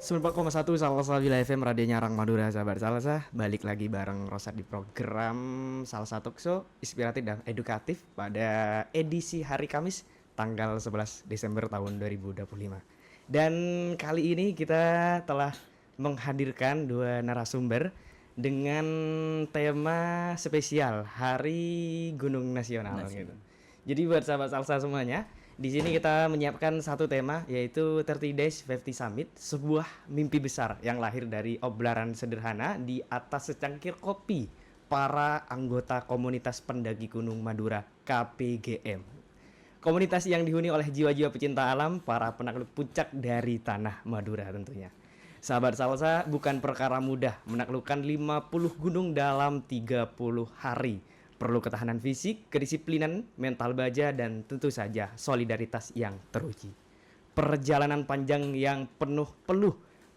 94,1 Salsa Wilayah FM Radio Nyarang Madura. Sahabat Salsa, balik lagi bareng Rosat di program Salsa Talk Show inspiratif dan edukatif pada edisi hari Kamis tanggal 11 Desember tahun 2025. Dan kali ini kita telah menghadirkan dua narasumber dengan tema spesial Hari Gunung Nasional gitu. Jadi buat sahabat Salsa semuanya, di sini kita menyiapkan satu tema, yaitu 30 Days 50 Summit, sebuah mimpi besar yang lahir dari obrolan sederhana di atas secangkir kopi para anggota komunitas pendaki Gunung Madura KPGM. Komunitas yang dihuni oleh jiwa-jiwa pecinta alam, para penakluk puncak dari tanah Madura tentunya. Sahabat Salsa, bukan perkara mudah menaklukkan 50 gunung dalam 30 hari. Perlu ketahanan fisik, kedisiplinan, mental baja, dan tentu saja solidaritas yang teruji. Perjalanan panjang yang penuh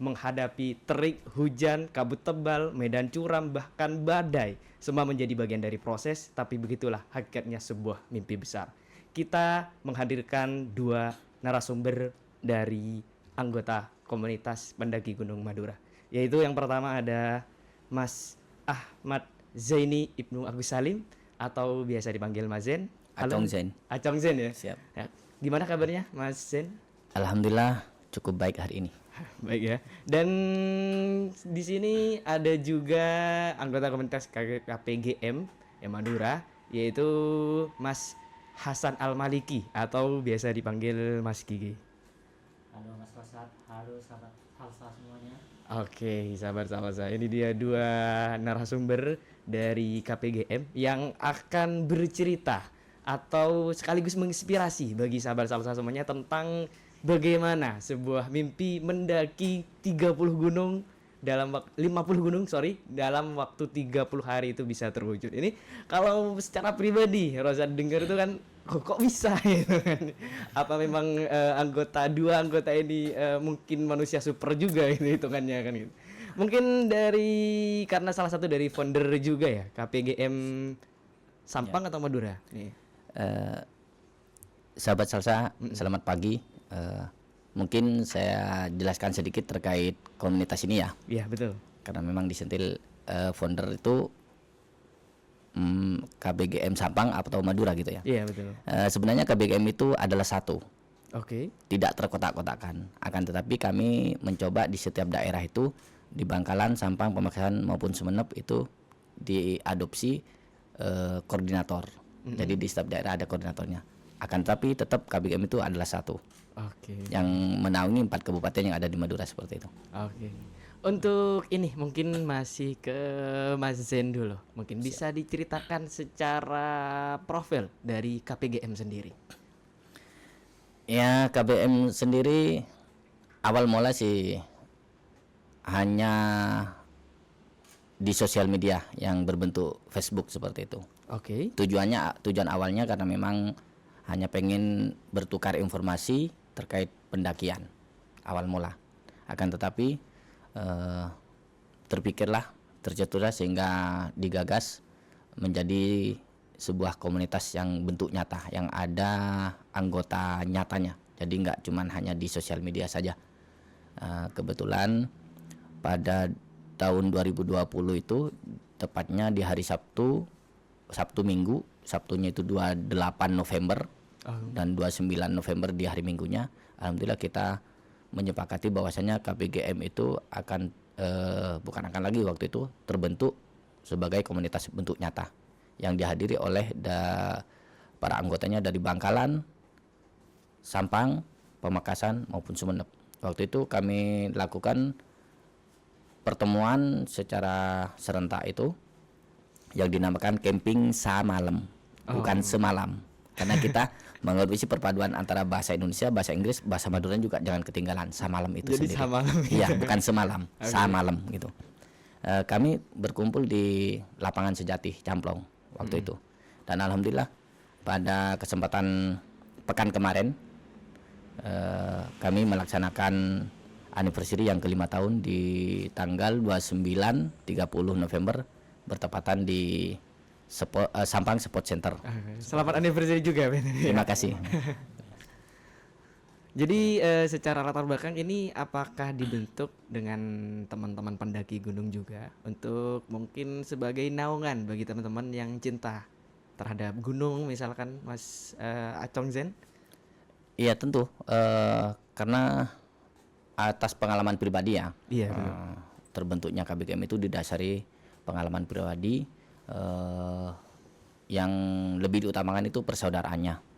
menghadapi terik, hujan, kabut tebal, medan curam, bahkan badai. Semua menjadi bagian dari proses, tapi begitulah hakikatnya sebuah mimpi besar. Kita menghadirkan dua narasumber dari anggota komunitas pendaki Gunung Madura. Yaitu yang pertama ada Mas Ahmad Zaini Ibnu Agus Salim atau biasa dipanggil Mas Zen. Acong Zen. Acong Zen ya. Siap. Ya. Gimana kabarnya Mas Zen? Alhamdulillah cukup baik hari ini. Baik ya. Dan di sini ada juga anggota komunitas KPGM yang Madura, yaitu Mas Hasan Al-Maliki atau biasa dipanggil Mas Gigi. Halo Mas Rosat, halo sahabat Salsa semuanya. Oke, sahabat Salsa, ini dia dua narasumber dari KPGM yang akan bercerita atau sekaligus menginspirasi bagi sahabat Salsa semuanya tentang bagaimana sebuah mimpi mendaki 30 gunung dalam 50 gunung dalam waktu 30 hari itu bisa terwujud. Ini kalau secara pribadi Rosa dengar itu kan kok bisa gitu kan. Apa memang dua anggota ini mungkin manusia super juga itu hitungannya kan gitu. Mungkin karena salah satu dari founder juga ya KPGM Sampang atau Madura nih. Sahabat Salsa, selamat pagi. Mungkin saya jelaskan sedikit terkait komunitas ini ya. Iya betul. Karena memang disentil founder itu KPGM Sampang atau Madura gitu ya. Iya betul. Sebenarnya KPGM itu adalah satu. Oke. Tidak terkotak-kotakan. Akan tetapi kami mencoba di setiap daerah itu di Bangkalan, Sampang, Pamekasan maupun Sumeneb itu diadopsi koordinator. Jadi di setiap daerah ada koordinatornya. Akan tetapi tetap KPGM itu adalah satu. Oke. Yang menaungi 4 kabupaten yang ada di Madura seperti itu. Oke. Untuk ini mungkin masih ke Mas Zen dulu. Mungkin bisa diceritakan secara profil dari KPGM sendiri. Ya, KPGM sendiri awal mula sih hanya di sosial media yang berbentuk Facebook seperti itu. Oke. Tujuan awalnya karena memang hanya pengen bertukar informasi terkait pendakian awal mula. Akan tetapi tercetuslah sehingga digagas menjadi sebuah komunitas yang bentuk nyata, yang ada anggota nyatanya. Jadi nggak cuman hanya di sosial media saja. Kebetulan pada tahun 2020 itu tepatnya di hari Sabtu Minggu, Sabtunya itu 28 November dan 29 November di hari Minggunya, alhamdulillah kita menyepakati bahwasanya KPGM itu bukan akan lagi waktu itu terbentuk sebagai komunitas bentuk nyata yang dihadiri oleh para anggotanya dari Bangkalan, Sampang, Pamekasan maupun Sumeneb. Waktu itu kami lakukan pertemuan secara serentak itu yang dinamakan camping samalam, bukan semalam. Karena kita mengadopsi perpaduan antara bahasa Indonesia, bahasa Inggris, bahasa Madura juga jangan ketinggalan. Samalam itu jadi sendiri. Samalam. Iya, bukan semalam, Okay. samalam gitu. Kami berkumpul di lapangan Sejati Camplong waktu itu. Dan alhamdulillah pada kesempatan pekan kemarin kami melaksanakan anniversary yang ke-5 tahun di tanggal 29 30 November bertepatan di Sampang Sport Center. Selamat anniversary juga. Terima kasih. Jadi secara latar belakang ini apakah dibentuk dengan teman-teman pendaki gunung juga untuk mungkin sebagai naungan bagi teman-teman yang cinta terhadap gunung misalkan Mas Acong Zen? Iya tentu, karena atas pengalaman pribadi ya, Iya betul. terbentuknya KBKM itu didasari pengalaman pribadi, yang lebih diutamakan itu persaudaraannya.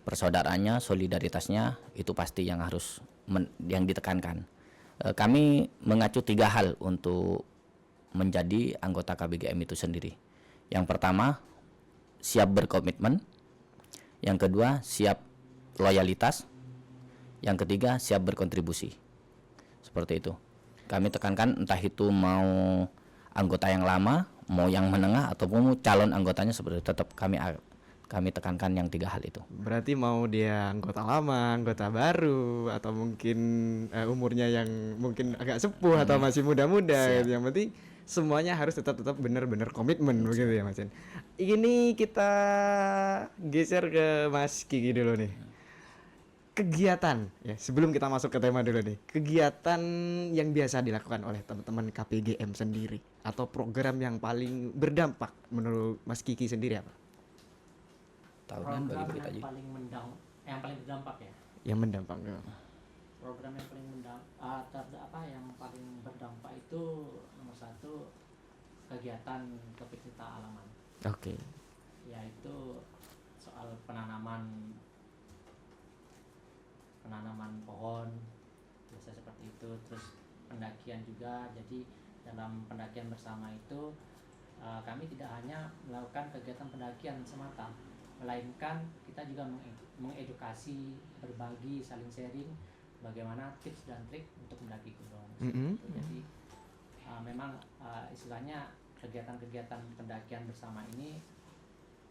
Persaudaraannya, solidaritasnya itu pasti yang harus yang ditekankan. Kami mengacu 3 hal untuk menjadi anggota KBGM itu sendiri. Yang pertama, siap berkomitmen. Yang kedua, siap loyalitas. Yang ketiga, siap berkontribusi. Seperti itu. Kami tekankan entah itu mau anggota yang lama, mau yang menengah ataupun calon anggotanya, seperti itu. Tetap kami tekankan yang 3 hal itu. Berarti mau dia anggota lama, anggota baru, atau mungkin umurnya yang mungkin agak sepuh atau masih muda-muda, Siap. gitu. Yang penting semuanya harus tetap benar-benar komitmen begitu ya Mas Jen. Ini kita geser ke Mas Kiki dulu nih. Kegiatan ya, sebelum kita masuk ke tema dulu nih. Kegiatan yang biasa dilakukan oleh teman-teman KPGM sendiri atau program yang paling berdampak menurut Mas Kiki sendiri apa? Tahunan Program bagi berita yang aja. yang paling berdampak ya. Yang mendampak ya. Program yang paling yang paling berdampak itu nomor 1 kegiatan kepecinta alaman, Oke. yaitu soal penanaman pohon biasa seperti itu, terus pendakian juga. Jadi dalam pendakian bersama itu kami tidak hanya melakukan kegiatan pendakian semata, melainkan kita juga mengedukasi, berbagi, saling sharing bagaimana tips dan trik untuk mendaki gunung. Seperti itu. Jadi memang istilahnya kegiatan-kegiatan pendakian bersama ini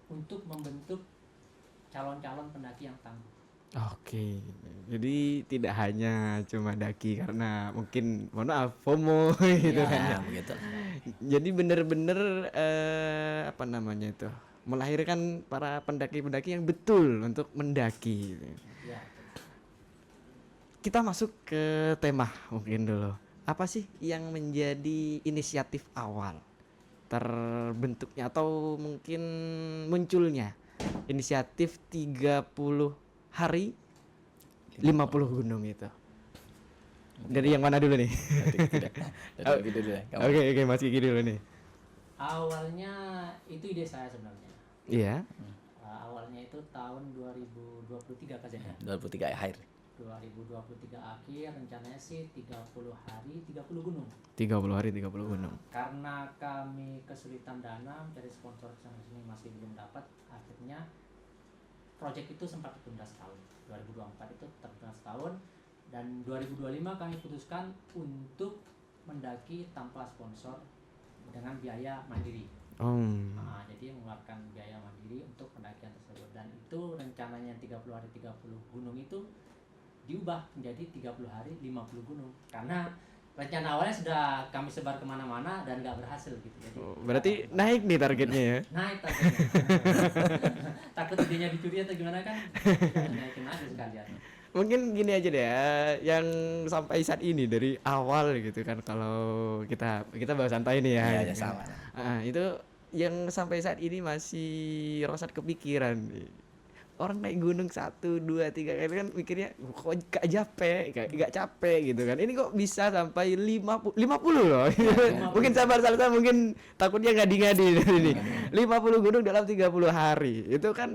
untuk membentuk calon-calon pendaki yang tangguh. Oke, jadi tidak hanya cuma daki karena mungkin mohon maaf FOMO gitu Iya. kan ya. Nah, begitu. Jadi bener-bener apa namanya itu melahirkan para pendaki-pendaki yang betul untuk mendaki gitu. Ya, Kita masuk ke tema mungkin dulu. Apa sih yang menjadi inisiatif awal terbentuknya atau mungkin munculnya inisiatif 30 hari 50 gunung itu? Dari yang mana dulu nih? Oke, Mas Kiki dulu nih. awalnya itu ide saya sebenarnya. Iya. Awalnya itu tahun 2023 kan ya. 23 akhir. 2023 akhir rencananya sih 30 hari 30 gunung. 30 hari 30 gunung. Karena kami kesulitan dana mencari sponsor sana sini masih belum dapat, akhirnya proyek itu sempat tertunda setahun. 2024 itu tertunda setahun, dan 2025 kami putuskan untuk mendaki tanpa sponsor dengan biaya mandiri. Jadi mengeluarkan biaya mandiri untuk pendakian tersebut, dan itu rencananya 30 hari 30 gunung itu diubah menjadi 30 hari 50 gunung, karena rencana awalnya sudah kami sebar kemana-mana dan nggak berhasil gitu. Jadi Berarti naik nih targetnya ya. naik targetnya. Takut idenya dicuri atau gimana kan, naikin aja sekalian. Mungkin gini aja deh ya, yang sampai saat ini dari awal gitu kan, kalau kita bahas santai nih ya. Iya, gitu ya, kan. sama. Itu yang sampai saat ini masih Rosat kepikiran. Orang naik gunung 1, 2, 3 kali kan mikirnya kok gak capek gitu kan. Ini kok bisa sampai 50 loh. Mungkin sabar mungkin takutnya ngadi-ngadi dari ini. 50 gunung dalam 30 hari. Itu kan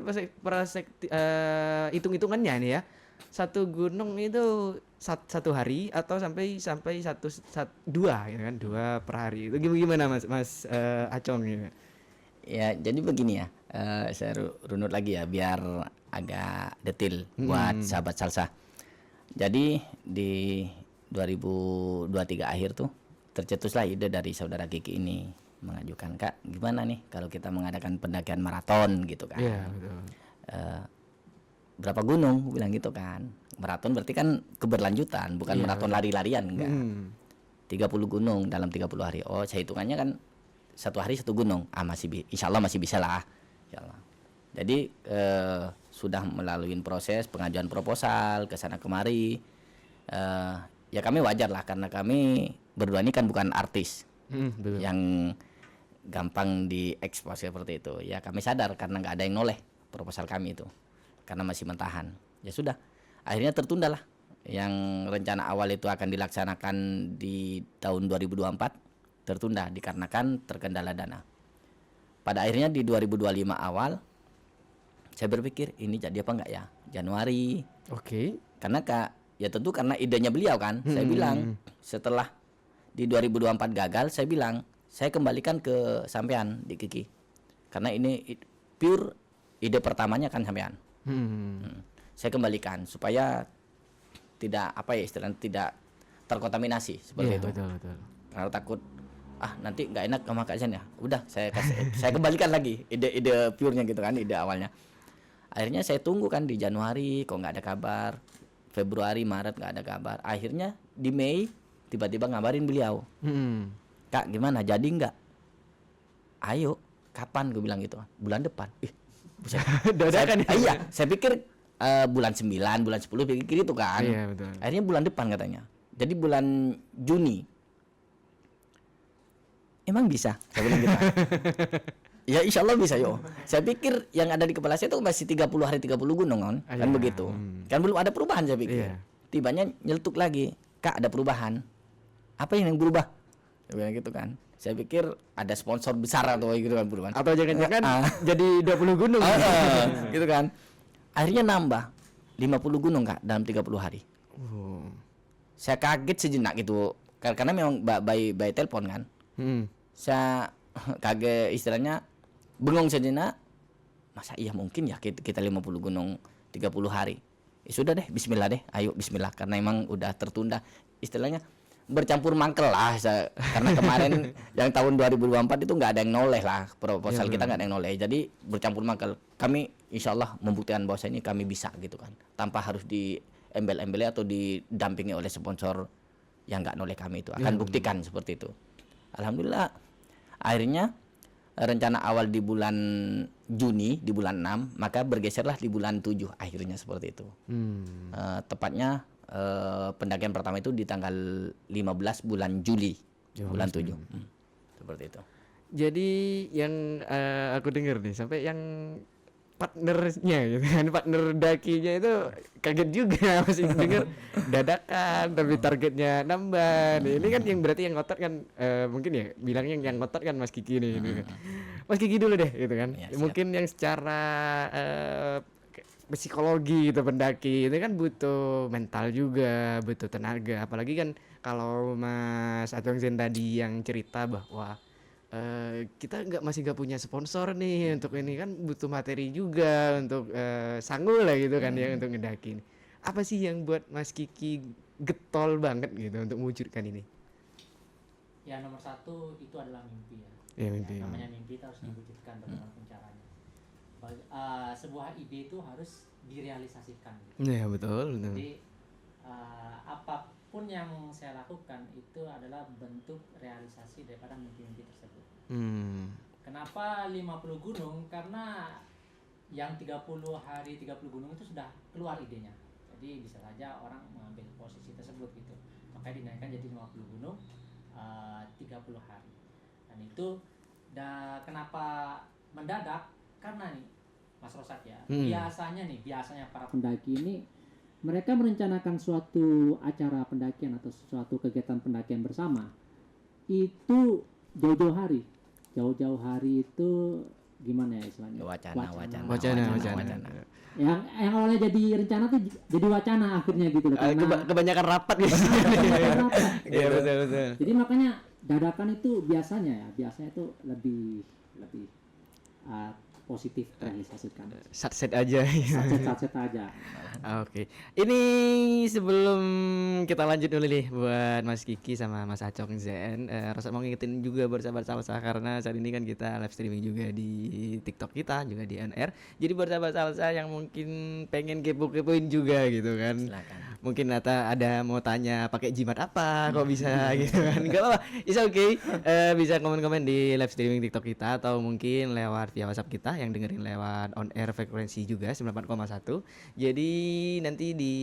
hitung-hitungannya nih ya. Satu gunung itu satu hari atau sampai 2 gitu kan, 2 per hari. Itu gimana Mas Acong gitu. Ya, jadi begini ya. Saya runut lagi ya biar agak detail buat sahabat salsa. Jadi di 2023 akhir tuh tercetuslah ide dari saudara Kiki ini mengajukan, Kak, gimana nih kalau kita mengadakan pendakian maraton gitu kan. Iya, betul. Berapa gunung? Gua bilang gitu kan. Maraton berarti kan keberlanjutan, bukan maraton lari-larian enggak. 30 gunung dalam 30 hari. Oh, saya hitungannya kan 1 hari 1 gunung. Insya Allah masih bisa lah. Insya Allah. Jadi sudah melalui proses pengajuan proposal ke sana kemari. Ya kami wajar lah karena kami berdua ini kan bukan artis Betul. yang gampang diekspos seperti itu. Ya kami sadar karena nggak ada yang noleh proposal kami itu karena masih mentahan. Ya sudah, akhirnya tertunda lah. Yang rencana awal itu akan dilaksanakan di tahun 2024 tertunda dikarenakan terkendala dana. Pada akhirnya di 2025 awal saya berpikir ini jadi apa enggak ya, Januari. Oke. Karena ya tentu karena idenya beliau kan. Saya bilang setelah di 2024 gagal, saya bilang saya kembalikan ke sampean di Kiki. Karena ini pure ide pertamanya kan sampean. Saya kembalikan supaya tidak apa ya istilahnya tidak terkontaminasi seperti Iya, itu. betul. Karena takut nanti nggak enak sama Kak Zen ya. Udah saya saya kembalikan lagi ide purenya gitu kan, ide awalnya. Akhirnya saya tunggu kan di Januari kok nggak ada kabar. Februari, Maret nggak ada kabar. Akhirnya di Mei tiba-tiba ngabarin beliau. Kak gimana jadi nggak? Ayo kapan gue bilang gitu. Bulan depan. Buset. Dadakan ya? Iya, saya pikir bulan 9, bulan 10 pikir itu kan. Iya, betul. Akhirnya bulan depan katanya. Jadi bulan Juni. Emang bisa? Saya bilang gitu. Ya insya Allah bisa yo. Saya pikir yang ada di kepala saya itu masih 30 hari 30 gunung kan. Kan Iya. begitu. Kan belum ada perubahan saya pikir. Iya. Tibanya nyeletuk lagi. Kak ada perubahan. Apa yang berubah? Saya bilang gitu kan. Saya pikir ada sponsor besar atau gitu kan perubahan. Atau jangan-jangan jadi 20 gunung. Gitu kan. Akhirnya nambah 50 gunung Kak dalam 30 hari. Saya kaget sejenak gitu. Karena memang by telepon kan. Saya kaget istilahnya bengong sejenak. Masa iya mungkin ya kita 50 gunung 30 hari. Ya sudah deh, bismillah deh. Ayo bismillah karena emang udah tertunda. Istilahnya bercampur mangkel lah karena kemarin yang tahun 2024 itu nggak ada yang noleh lah proposal kita nggak ada yang noleh. Jadi bercampur mangkel. Kami insya Allah membuktikan bahwa ini kami bisa gitu kan. Tanpa harus diembel-embeli atau didampingi oleh sponsor yang nggak noleh kami itu. Akan buktikan seperti itu. Alhamdulillah akhirnya rencana awal di bulan Juni di bulan 6 maka bergeserlah di bulan 7 akhirnya seperti itu. Tepatnya pendakian pertama itu di tanggal 15 bulan Juli bulan 7. Seperti itu. Jadi yang aku dengar nih sampai yang partnernya gitu kan, partner dakinya itu kaget juga masih dengar dadakan tapi targetnya nambah. Nih, ini kan yang berarti yang ngotot kan mungkin ya bilangnya yang ngotot kan Mas Kiki nih gitu kan. Mas Kiki dulu deh gitu kan. Ya, mungkin yang secara psikologi gitu pendaki itu kan butuh mental juga, butuh tenaga. Apalagi kan kalau Mas Acong Zen tadi yang cerita bahwa kita masih nggak punya sponsor nih untuk ini kan butuh materi juga untuk sanggul lah gitu kan ya untuk ngedaki. Apa sih yang buat Mas Kiki getol banget gitu untuk mewujudkan ini? Ya nomor satu itu adalah mimpi ya. Ya, mimpi. Namanya mimpi itu harus diwujudkan bagaimanapun caranya. Sebuah ide itu harus direalisasikan. Gitu. Ya betul. Jadi apapun yang saya lakukan itu adalah bentuk realisasi daripada mimpi-mimpi tersebut. Kenapa 50 gunung? Karena yang 30 hari 30 gunung itu sudah keluar idenya. Jadi bisa saja orang mengambil posisi tersebut gitu. Makanya dinaikkan jadi 50 gunung 30 hari. Dan itu kenapa mendadak? Karena nih Mas Rosat ya, biasanya para pendaki ini mereka merencanakan suatu acara pendakian atau suatu kegiatan pendakian bersama itu jauh-jauh hari itu gimana ya istilahnya? Wacana. Yang awalnya jadi rencana tuh jadi wacana akhirnya gitu loh. Kebanyakan rapat gitu. Iya betul. Jadi makanya dadakan itu biasanya itu lebih positif realisasikan. Satset aja. Satset aja. Oke. Ini sebelum kita lanjut dulu nih buat Mas Kiki sama Mas Acong Zen, Rosat mau ngingetin juga buat sahabat Salsa karena saat ini kan kita live streaming juga di TikTok kita juga di NR. Jadi buat sahabat Salsa yang mungkin pengen kepo-kepoin juga gitu kan. Silakan. Mungkin ada mau tanya pakai jimat apa kok bisa gitu kan. Enggak apa-apa. It's okay. Bisa komen-komen di live streaming TikTok kita atau mungkin lewat via WhatsApp kita yang dengerin lewat on air frekuensi juga 98,1. Jadi nanti di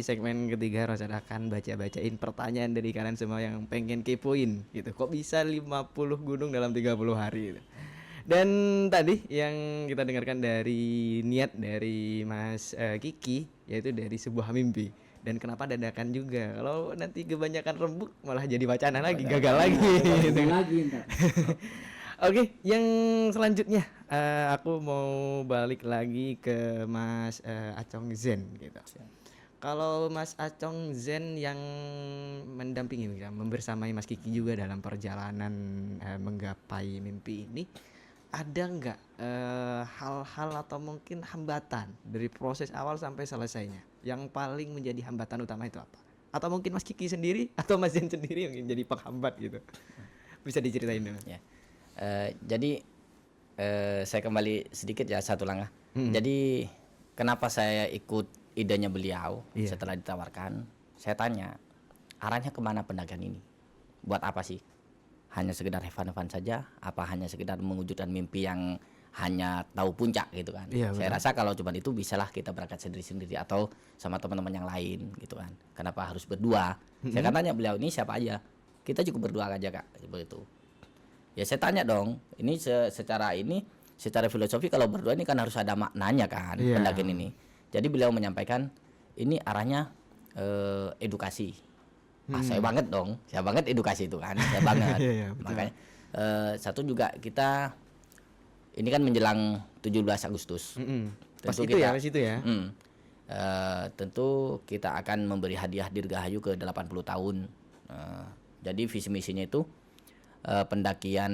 segmen ketiga Rosad akan baca-bacain pertanyaan dari kalian semua yang pengen kepoin gitu. Kok bisa 50 gunung dalam 30 hari gitu. Dan tadi yang kita dengarkan dari niat dari Mas Kiki yaitu dari sebuah mimpi. Dan kenapa dadakan juga? Kalau nanti kebanyakan rembuk malah jadi wacana lagi, gagal lagi. gitu. lagi ntar. Oke, yang selanjutnya aku mau balik lagi ke Mas Acong Zen gitu. Kalau Mas Acong Zen yang mendampingi, ya, membersamai Mas Kiki juga dalam perjalanan menggapai mimpi ini, ada nggak hal-hal atau mungkin hambatan dari proses awal sampai selesainya? Yang paling menjadi hambatan utama itu apa? Atau mungkin Mas Kiki sendiri atau Mas Zen sendiri yang jadi penghambat gitu? Bisa diceritain dulu. Ya. Jadi saya kembali sedikit ya satu langkah. Jadi kenapa saya ikut idenya beliau setelah ditawarkan? Saya tanya arahnya kemana pendakian ini? Buat apa sih? Hanya sekedar fun saja? Apa hanya sekedar mewujudkan mimpi yang hanya tahu puncak gitu kan? Iya, Saya betul. rasa kalau cuma itu bisalah kita berangkat sendiri-sendiri atau sama teman-teman yang lain gitu kan? Kenapa harus berdua? Saya kan tanya beliau ini siapa aja? Kita cukup berdua aja kak, seperti itu. Ya saya tanya dong, ini secara filosofi kalau berdua ini kan harus ada maknanya kan pendakian ini. Jadi beliau menyampaikan ini arahnya edukasi. Saya banget dong, saya banget edukasi itu kan, saya banget. Iya, betul. Makanya satu juga kita ini kan menjelang 17 Agustus. Pas Tentu itu kita- ya, pas itu ya. tentu kita akan memberi hadiah Dirgahayu ke 80 tahun. Jadi visi misinya itu pendakian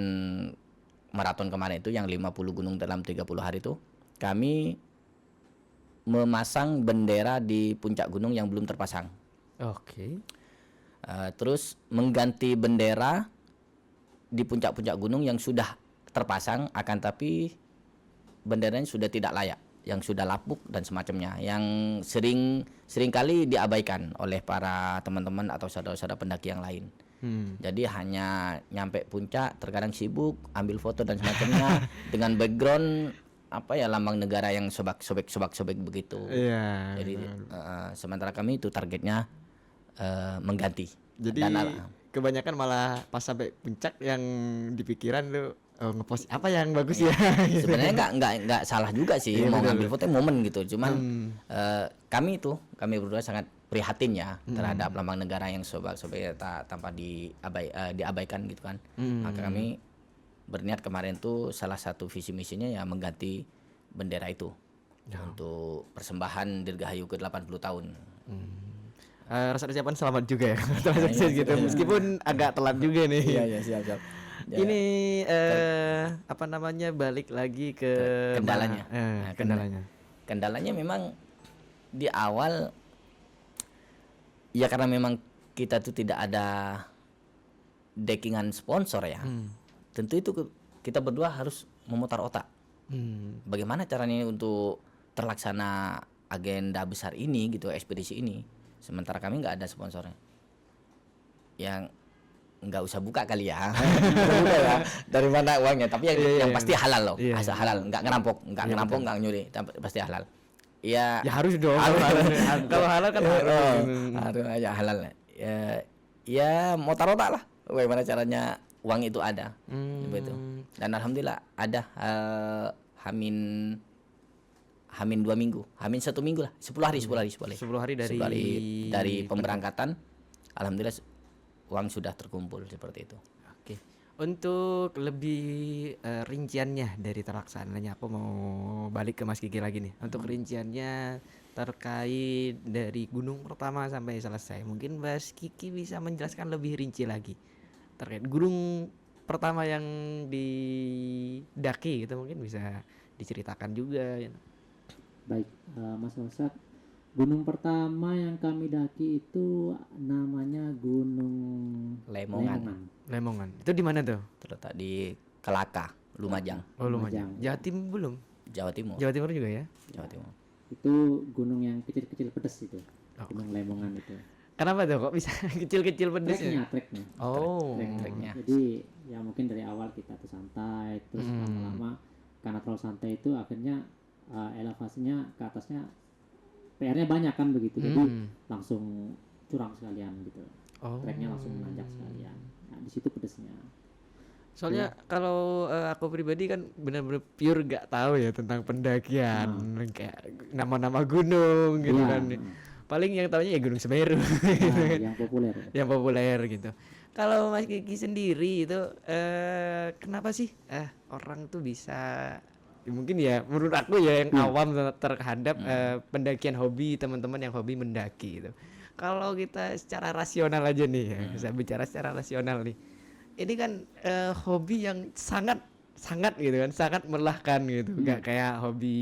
maraton kemarin itu yang 50 gunung dalam 30 hari itu kami memasang bendera di puncak gunung yang belum terpasang. Oke. Terus mengganti bendera di puncak-puncak gunung yang sudah terpasang akan tapi benderanya sudah tidak layak, yang sudah lapuk dan semacamnya, yang sering kali diabaikan oleh para teman-teman atau saudara-saudara pendaki yang lain. Jadi hanya nyampe puncak terkadang sibuk ambil foto dan semacamnya dengan background apa ya lambang negara yang sobek begitu. Iya. Jadi sementara kami itu targetnya mengganti. Jadi Dan kebanyakan malah pas sampai puncak yang dipikiran lu ngepost apa yang bagus ya. gitu. sebenarnya nggak salah juga sih Iya, mau betul. ngambil foto momen gitu. Cuman kami berdua sangat prihatin ya terhadap lambang negara yang sobek tanpa diabaikan gitu kan. Maka kami berniat kemarin tuh salah satu visi misinya ya mengganti bendera itu untuk persembahan Dirgahayu ke 80 tahun. Rasa ucapan selamat juga ya telah sukses gitu meskipun agak telat juga nih. Iya siap. Ini apa namanya balik lagi ke Kendalanya. mana? Kendalanya. Kendalanya memang di awal ya karena memang kita tuh tidak ada backingan sponsor ya. Tentu itu kita berdua harus memutar otak. Bagaimana caranya untuk terlaksana agenda besar ini gitu, ekspedisi ini. Sementara kami nggak ada sponsornya. Yang nggak usah buka kali ya. Buka ya. Dari mana uangnya? Tapi yang pasti halal loh. Iya. Asal halal, nggak ngerampok, nggak nyuri, pasti halal. Iya. Ya harus dong. Kalau halal kan harus. Harus aja halal. Ya mau taruh tak lah. Bagaimana caranya uang itu ada. Begitu. Dan alhamdulillah ada Hamin 2 minggu, Hamin 1 minggu lah, 10 hari 10 hari dari pemberangkatan, alhamdulillah uang sudah terkumpul seperti itu. Oke. Untuk lebih rinciannya dari terlaksananya aku mau balik ke Mas Kiki lagi nih. Untuk rinciannya terkait dari gunung pertama sampai selesai. Mungkin Mas Kiki bisa menjelaskan lebih rinci lagi terkait gunung pertama yang didaki gitu mungkin bisa diceritakan juga ya. Baik, Mas Rosad, gunung pertama yang kami daki itu namanya Gunung Lemongan. Lemongan. Itu di mana tuh? Terletak di Kelaka, Lumajang, Oh, Lumajang. Jawa Timur belum? Jawa Timur. Jawa Timur juga ya? Jawa Timur. Itu gunung yang kecil-kecil pedes itu. Gunung Lemongan itu. Kenapa tuh kok bisa kecil-kecil pedesnya? Treknya. Oh. Treknya. Jadi ya mungkin dari awal kita tuh santai, terus lama-lama karena terlalu santai itu akhirnya elevasinya ke atasnya PR-nya banyak kan begitu. Jadi langsung curang sekalian gitu. Oh. Treknya langsung menanjak sekalian. Nah, di situ pedesnya. Soalnya kalau aku pribadi kan benar-benar pure gak tahu ya tentang pendakian, kayak nama-nama gunung gitu Iya. kan. Paling yang tahunya ya Gunung Semeru gitu kan. Yang populer. Yang populer gitu. Kalau Mas Kiki sendiri itu kenapa sih orang tuh bisa mungkin ya menurut aku ya yang awam terhadap pendakian hobi, teman-teman yang hobi mendaki gitu. Kalau kita secara rasional aja nih ya, saya bicara secara rasional nih. Ini kan hobi yang sangat gitu kan, sangat melelahkan gitu. Gak kayak hobi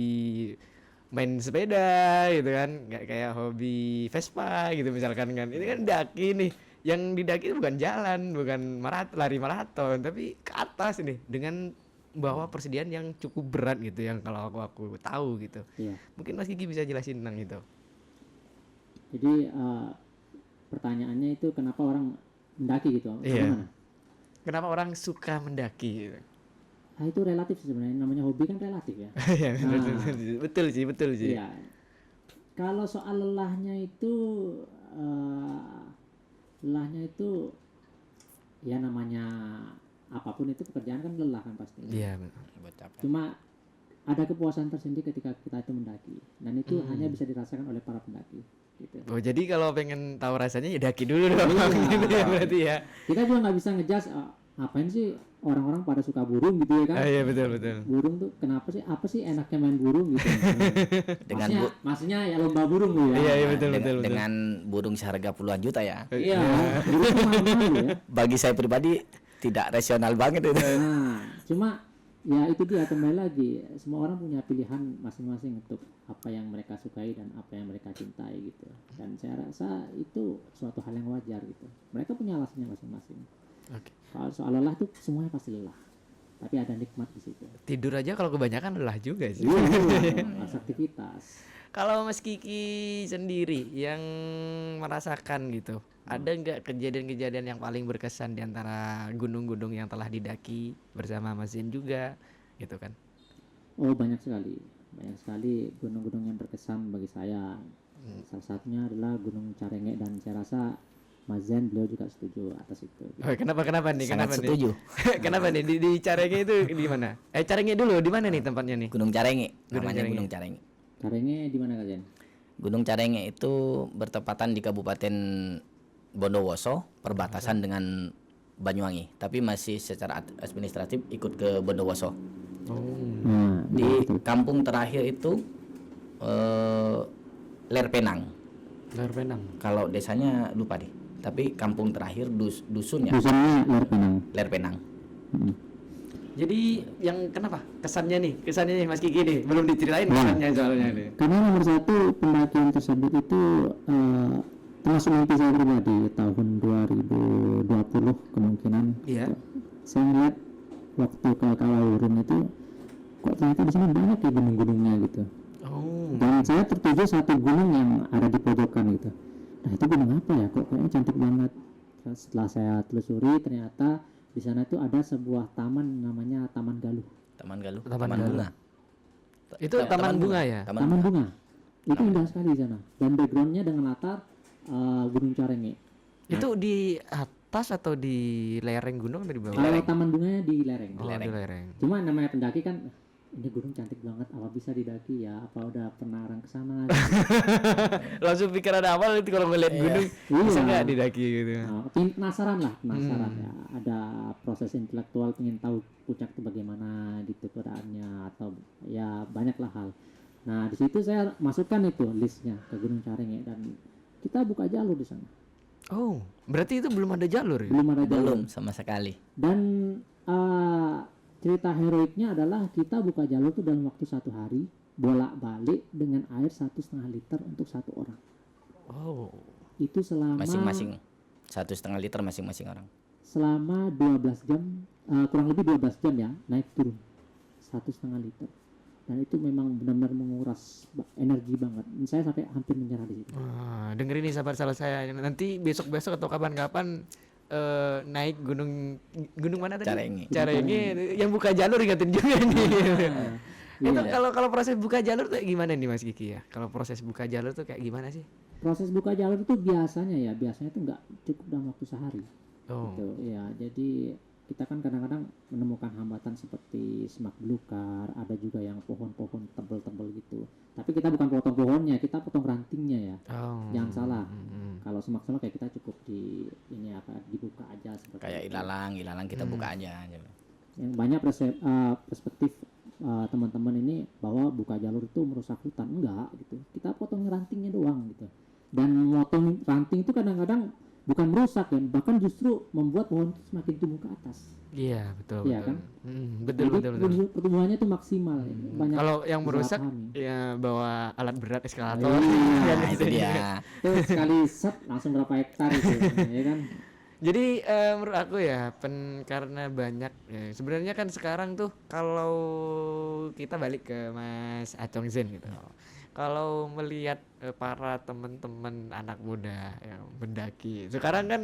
main sepeda gitu kan, nggak kayak hobi Vespa gitu misalkan kan. Ini kan daki nih, yang didaki bukan jalan, bukan lari maraton, tapi ke atas nih dengan bawa persediaan yang cukup berat gitu, yang kalau aku tahu gitu. Iya. Mungkin Mas Gigi bisa jelasin tentang itu. Jadi pertanyaannya itu kenapa orang mendaki gitu? Iya. Gimana? Kenapa orang suka mendaki gitu? Nah, itu relatif sih sebenarnya, namanya hobi kan relatif ya. Iya, betul sih. Iya. Kalau soal lelahnya itu ya namanya apapun itu pekerjaan kan lelah kan pasti. Iya. Cuma ada kepuasan tersendiri ketika kita itu mendaki, dan itu hanya bisa dirasakan oleh para pendaki. Gitu. Oh, jadi kalau pengen tahu rasanya ya daki dulu dong. Gitu ya berarti ya. Kita juga nggak bisa ngejudge ngapain sih orang-orang pada suka burung gitu ya kan? Iya betul. Burung tuh kenapa sih? Apa sih enaknya main burung gitu? Dengan maksudnya ya lomba burung gitu ya. Iya betul. dengan burung seharga puluhan juta ya. Iya. Burung tuh mahal-mahal ya. Bagi saya pribadi tidak rasional banget itu. Nah, cuma ya itu dia, kembali lagi, semua orang punya pilihan masing-masing untuk apa yang mereka sukai dan apa yang mereka cintai gitu. Dan saya rasa itu suatu hal yang wajar gitu. Mereka punya alasannya masing-masing. Oke. Kalau soal lelah tuh semuanya pasti lelah, tapi ada nikmat di situ. Tidur aja kalau kebanyakan lelah juga sih. Harus aktivitas. Kalau Mas Kiki sendiri yang merasakan gitu, ada nggak kejadian-kejadian yang paling berkesan di antara gunung-gunung yang telah didaki bersama Mas Zen juga, gitu kan? Oh, banyak sekali gunung-gunung yang berkesan bagi saya. Salah satunya adalah Gunung Carenge, dan saya rasa Mas Zen beliau juga setuju atas itu. Oh, kenapa nih? Sangat Kenapa setuju. nih? Kenapa nih di Carenge itu di mana? Carenge dulu di mana nih tempatnya nih? Gunung Carenge, Gunung namanya Carenge. Gunung Carenge. Carenge di mana kalian? Gunung Carenge itu bertepatan di Kabupaten Bondowoso, perbatasan dengan Banyuwangi, tapi masih secara administratif ikut ke Bondowoso. Nah, Di kampung terakhir itu Lerpenang. Lerpenang. Kalau desanya lupa deh, tapi kampung terakhir dusunnya dusunnya Lerpenang. Lerpenang. Jadi yang kenapa? Kesannya nih Mas Kiki nih, belum diceritain kesannya soalnya nih. Karena nomor satu, pendakian tersebut itu termasuk mimpi saya pribadi tahun 2020 kemungkinan. Iya. Saya ngeliat waktu ke Kalawurun itu kok ternyata di sini banyak ya gunung-gunungnya gitu. Oh. Dan saya tertuju satu gunung yang ada di pojokan gitu. Nah, itu gunung apa ya? Kok kayaknya cantik banget. Terus setelah saya telusuri, ternyata di sana itu ada sebuah taman namanya Taman Galuh. Taman Galuh, Taman Taman Galuh. Bunga. Itu taman bunga ya? Taman bunga. Itu indah sekali di sana. Dan backgroundnya dengan latar Gunung Carenge. Itu di atas atau di lereng gunung atau di bawah? Kalau taman bunganya di lereng. Oh, di lereng. Cuma namanya pendaki kan, ini gunung cantik banget, apa bisa didaki ya? Apa udah pernah orang ke sana? Langsung pikiran awal itu kalau ngeliat gunung bisa nggak didaki gitu. Penasaran ya. Ada proses intelektual, pengen tahu puncak itu bagaimana gitu keadaannya, atau ya banyaklah hal. Nah, di situ saya masukkan itu listnya ke Gunung Carenge, dan kita buka jalur di sana. Oh, berarti itu belum ada jalur ya? Belum ada jalur. Belum sama sekali. Dan cerita heroiknya adalah kita buka jalur itu dalam waktu 1 hari, bolak-balik dengan air 1,5 liter untuk 1 orang. Oh. Itu selama Masing-masing 1,5 liter masing-masing orang. selama 12 jam, kurang lebih 12 jam ya, naik turun 1,5 liter. dan itu memang benar-benar menguras energi banget. Saya sampai hampir menyerah di situ. Wah, dengerin nih sahabat salah saya. Nanti besok-besok atau kapan-kapan naik gunung gunung mana tadi? Carengi. Carengi yang buka jalur ingatin juga nih. Itu Iya. kalau proses buka jalur tuh gimana nih Mas Kiki ya? Kalau proses buka jalur tuh kayak gimana sih? Proses buka jalur itu biasanya tuh nggak cukup dalam waktu sehari. Oh. Gitu ya. Jadi kita kan kadang-kadang menemukan hambatan seperti semak belukar, ada juga yang pohon-pohon tebel-tebel gitu. Tapi kita bukan potong pohonnya, kita potong rantingnya ya. Oh. Jangan salah. Hmm. Kalau semak-semak kayak kita cukup dibuka aja seperti Kayak itu. ilalang kita buka aja. Yang banyak perspektif teman-teman ini bahwa buka jalur itu merusak hutan. Enggak gitu, kita potong rantingnya doang gitu. Dan motong ranting itu kadang-kadang bukan merusak ya, bahkan justru membuat pohon itu semakin tumbuh ke atas. Iya, betul Iya betul. kan? Betul Jadi betul. pertumbuhannya itu maksimal. Banyak Kalau yang usaha merusak kami. ya bawa alat berat eskalator. Iya, Nah, itu dia. itu sekali set langsung berapa hektar itu, ya kan? Jadi menurut aku ya karena banyak ya, sebenarnya kan sekarang tuh kalau kita balik ke Mas Acong Zen gitu. Kalau melihat para teman-teman anak muda yang mendaki, sekarang kan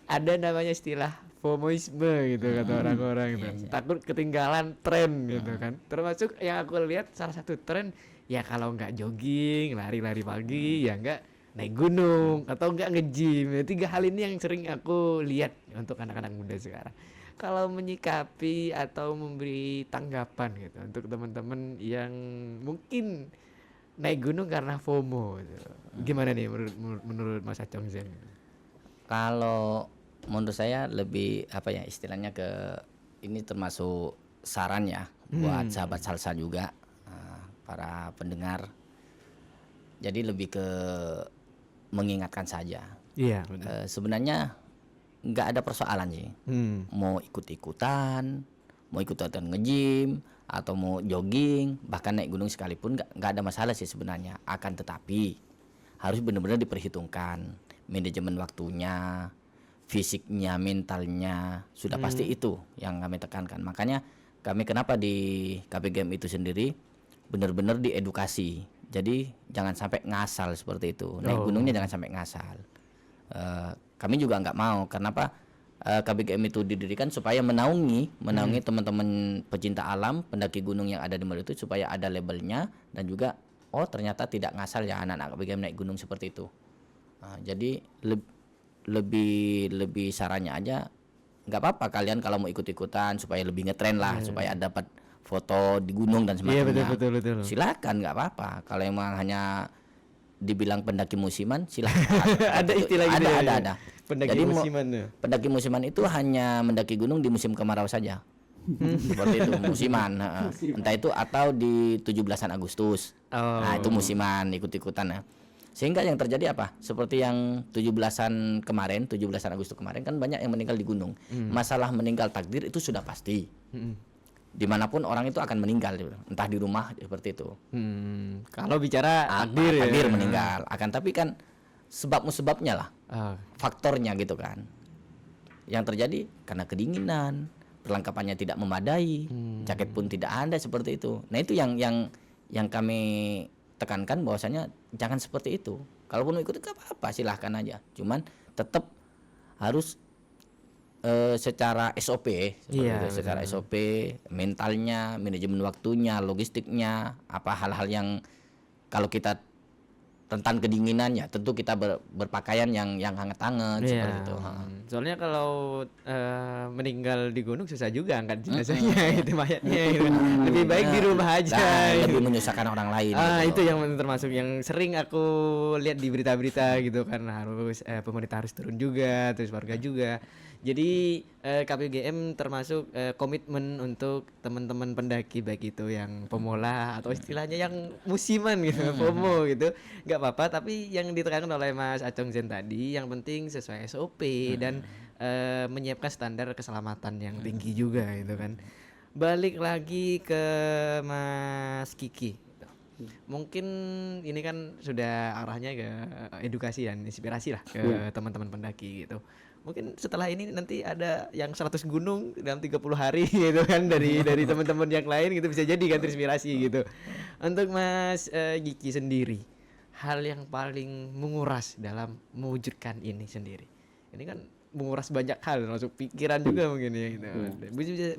ada namanya istilah FOMOisme gitu kata orang-orang gitu. Takut ketinggalan tren gitu kan. Termasuk yang aku lihat salah satu tren ya kalau nggak jogging, lari-lari pagi ya nggak naik gunung atau enggak nge-gym. 3 hal ini yang sering aku lihat untuk anak-anak muda sekarang. Kalau menyikapi atau memberi tanggapan gitu untuk teman-teman yang mungkin naik gunung karena FOMO gitu. Gimana nih menurut Mas Acong Zen? Kalau menurut saya lebih apa ya istilahnya ini termasuk saran ya buat sahabat salsa juga, para pendengar. Jadi lebih ke mengingatkan saja. Iya, benar. Sebenarnya nggak ada persoalan sih. Mau ikut-ikutan, mau ikutan nge-gym atau mau jogging, bahkan naik gunung sekalipun nggak ada masalah sih sebenarnya. Akan tetapi harus benar-benar diperhitungkan manajemen waktunya, fisiknya, mentalnya, sudah pasti itu yang kami tekankan. Makanya kami kenapa di KPGM itu sendiri benar-benar diedukasi. Jadi jangan sampai ngasal seperti itu. Naik gunungnya jangan sampai ngasal. Kami juga nggak mau. Kenapa? KBGM itu didirikan supaya menaungi teman-teman pecinta alam, pendaki gunung yang ada di Merapi itu supaya ada labelnya dan juga ternyata tidak ngasal ya anak-anak KBGM naik gunung seperti itu. Jadi lebih sarannya aja nggak apa-apa kalian kalau mau ikut-ikutan supaya lebih ngetren lah, supaya dapat foto di gunung dan Iya, semacamnya. betul. Silakan nggak apa-apa. Kalau emang hanya dibilang pendaki musiman silakan. Ada istilah gitu ya? Ada. Pendaki Jadi musiman ya? pendaki musiman itu hanya mendaki gunung di musim kemarau saja. Seperti itu musiman. Entah itu atau di 17-an Agustus. Nah, itu musiman ikut-ikutan ya. Sehingga yang terjadi apa? Seperti yang 17-an Agustus kemarin kan banyak yang meninggal di gunung. Masalah meninggal takdir itu sudah pasti. Dimanapun orang itu akan meninggal, entah di rumah seperti itu. Kalau bicara takdir takdir ya. meninggal. Akan tapi kan sebabnya lah, faktornya gitu kan. Yang terjadi karena kedinginan, perlengkapannya tidak memadai, jaket pun tidak ada seperti itu. Nah itu yang kami tekankan bahwasanya jangan seperti itu. Kalaupun mau ikut nggak apa-apa, silahkan aja. Cuman tetap harus secara SOP seperti itu, secara SOP, mentalnya, manajemen waktunya, logistiknya, apa hal-hal yang kalau kita tentang kedinginan ya tentu kita berpakaian yang hangat-hangat seperti itu. Soalnya kalau meninggal di gunung susah juga angkat jenazahnya itu mayatnya gitu. Lebih baik di rumah aja. Lebih menyusahkan orang lain. Itu yang termasuk yang sering aku lihat di berita-berita gitu kan, harus pemerintah harus turun juga, terus warga juga. Jadi KPGM termasuk komitmen untuk teman-teman pendaki baik itu yang pemula atau istilahnya yang musiman gitu, FOMO gitu, nggak apa-apa. Tapi yang ditekankan oleh Mas Acong Zen tadi, yang penting sesuai SOP dan menyiapkan standar keselamatan yang tinggi juga gitu kan. Balik lagi ke Mas Kiki. Mungkin ini kan sudah arahnya ke edukasi dan inspirasi lah ke teman-teman pendaki gitu. mungkin setelah ini nanti ada yang 100 gunung dalam 30 hari gitu kan dari teman-teman yang lain gitu, bisa jadi kan terinspirasi gitu. Untuk Mas Giki sendiri, hal yang paling menguras dalam mewujudkan ini sendiri. Ini kan menguras banyak hal, masuk pikiran juga mungkin ya gitu.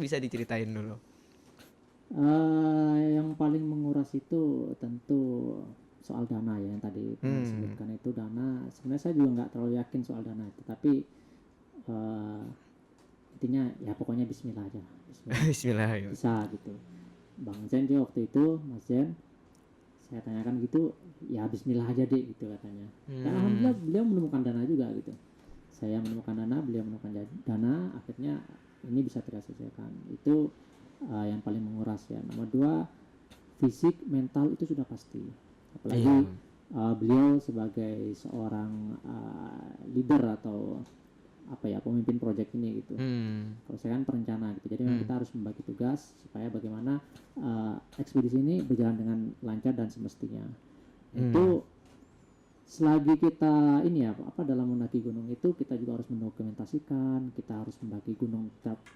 Bisa diceritain dulu. Yang paling menguras itu tentu soal dana ya, yang tadi disebutkan itu dana. Sebenarnya saya juga nggak terlalu yakin soal dana itu, tapi intinya ya pokoknya Bismillah aja. Bismillah. Bisa gitu. Bang Zen dia waktu itu, Mas Zen, saya tanyakan gitu, ya Bismillah aja deh gitu katanya. Dan alhamdulillah beliau menemukan dana juga gitu. Saya menemukan dana, beliau menemukan dana, akhirnya ini bisa terselesaikan. Itu yang paling menguras ya. Nomor 2, fisik, mental itu sudah pasti. Apalagi beliau sebagai seorang leader atau pemimpin proyek ini gitu. Kalau saya kan perencana gitu, jadi memang kita harus membagi tugas supaya bagaimana ekspedisi ini berjalan dengan lancar dan semestinya. Itu selagi kita dalam mendaki gunung itu kita juga harus mendokumentasikan, kita harus mendaki gunung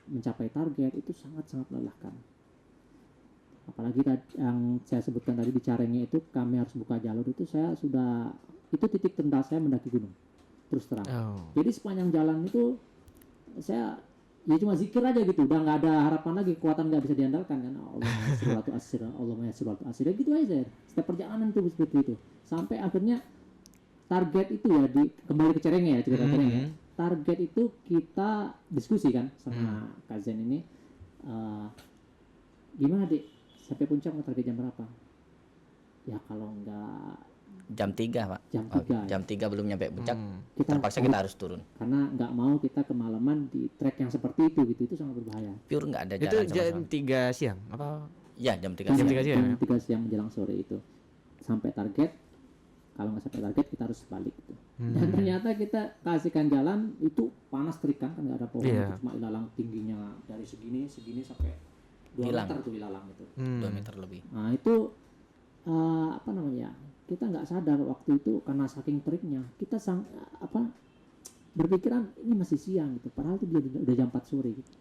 mencapai target, itu sangat-sangat melelahkan. Apalagi yang saya sebutkan tadi di Carengnya itu kami harus buka jalur, itu titik terendah saya mendaki gunung terus terang. Jadi sepanjang jalan itu saya ya cuma zikir aja gitu, udah nggak ada harapan lagi, kekuatan nggak bisa diandalkan kan. Allahumma yassir gitu aja. Setiap perjalanan itu seperti itu sampai akhirnya target itu ya kembali ke Cerengnya ya, cerita Cerengnya. Target itu kita diskusi kan sama Kazen ini, gimana Dik, sampai puncak mau target jam berapa? Ya kalau nggak Jam 3 Pak. Jam 3 belum nyampe puncak, terpaksa kita harus turun. Karena nggak mau kita kemalaman di trek yang seperti itu gitu, itu sangat berbahaya. Pure nggak ada Itu jalan jam 3 siang apa? Ya jam 3 Jam siang. 3 siang. Jam 3 siang menjelang sore itu. Sampai target, kalau nggak sampai target kita harus balik gitu. Dan ternyata kita kasihkan jalan itu panas terik kan nggak ada pohon, itu cuma ilalang tingginya dari segini sampai 2 meter tuh ilalang itu. 2 meter lebih. Nah itu kita nggak sadar waktu itu karena saking teriknya kita berpikiran ini masih siang gitu, padahal itu udah jam 4 sore gitu.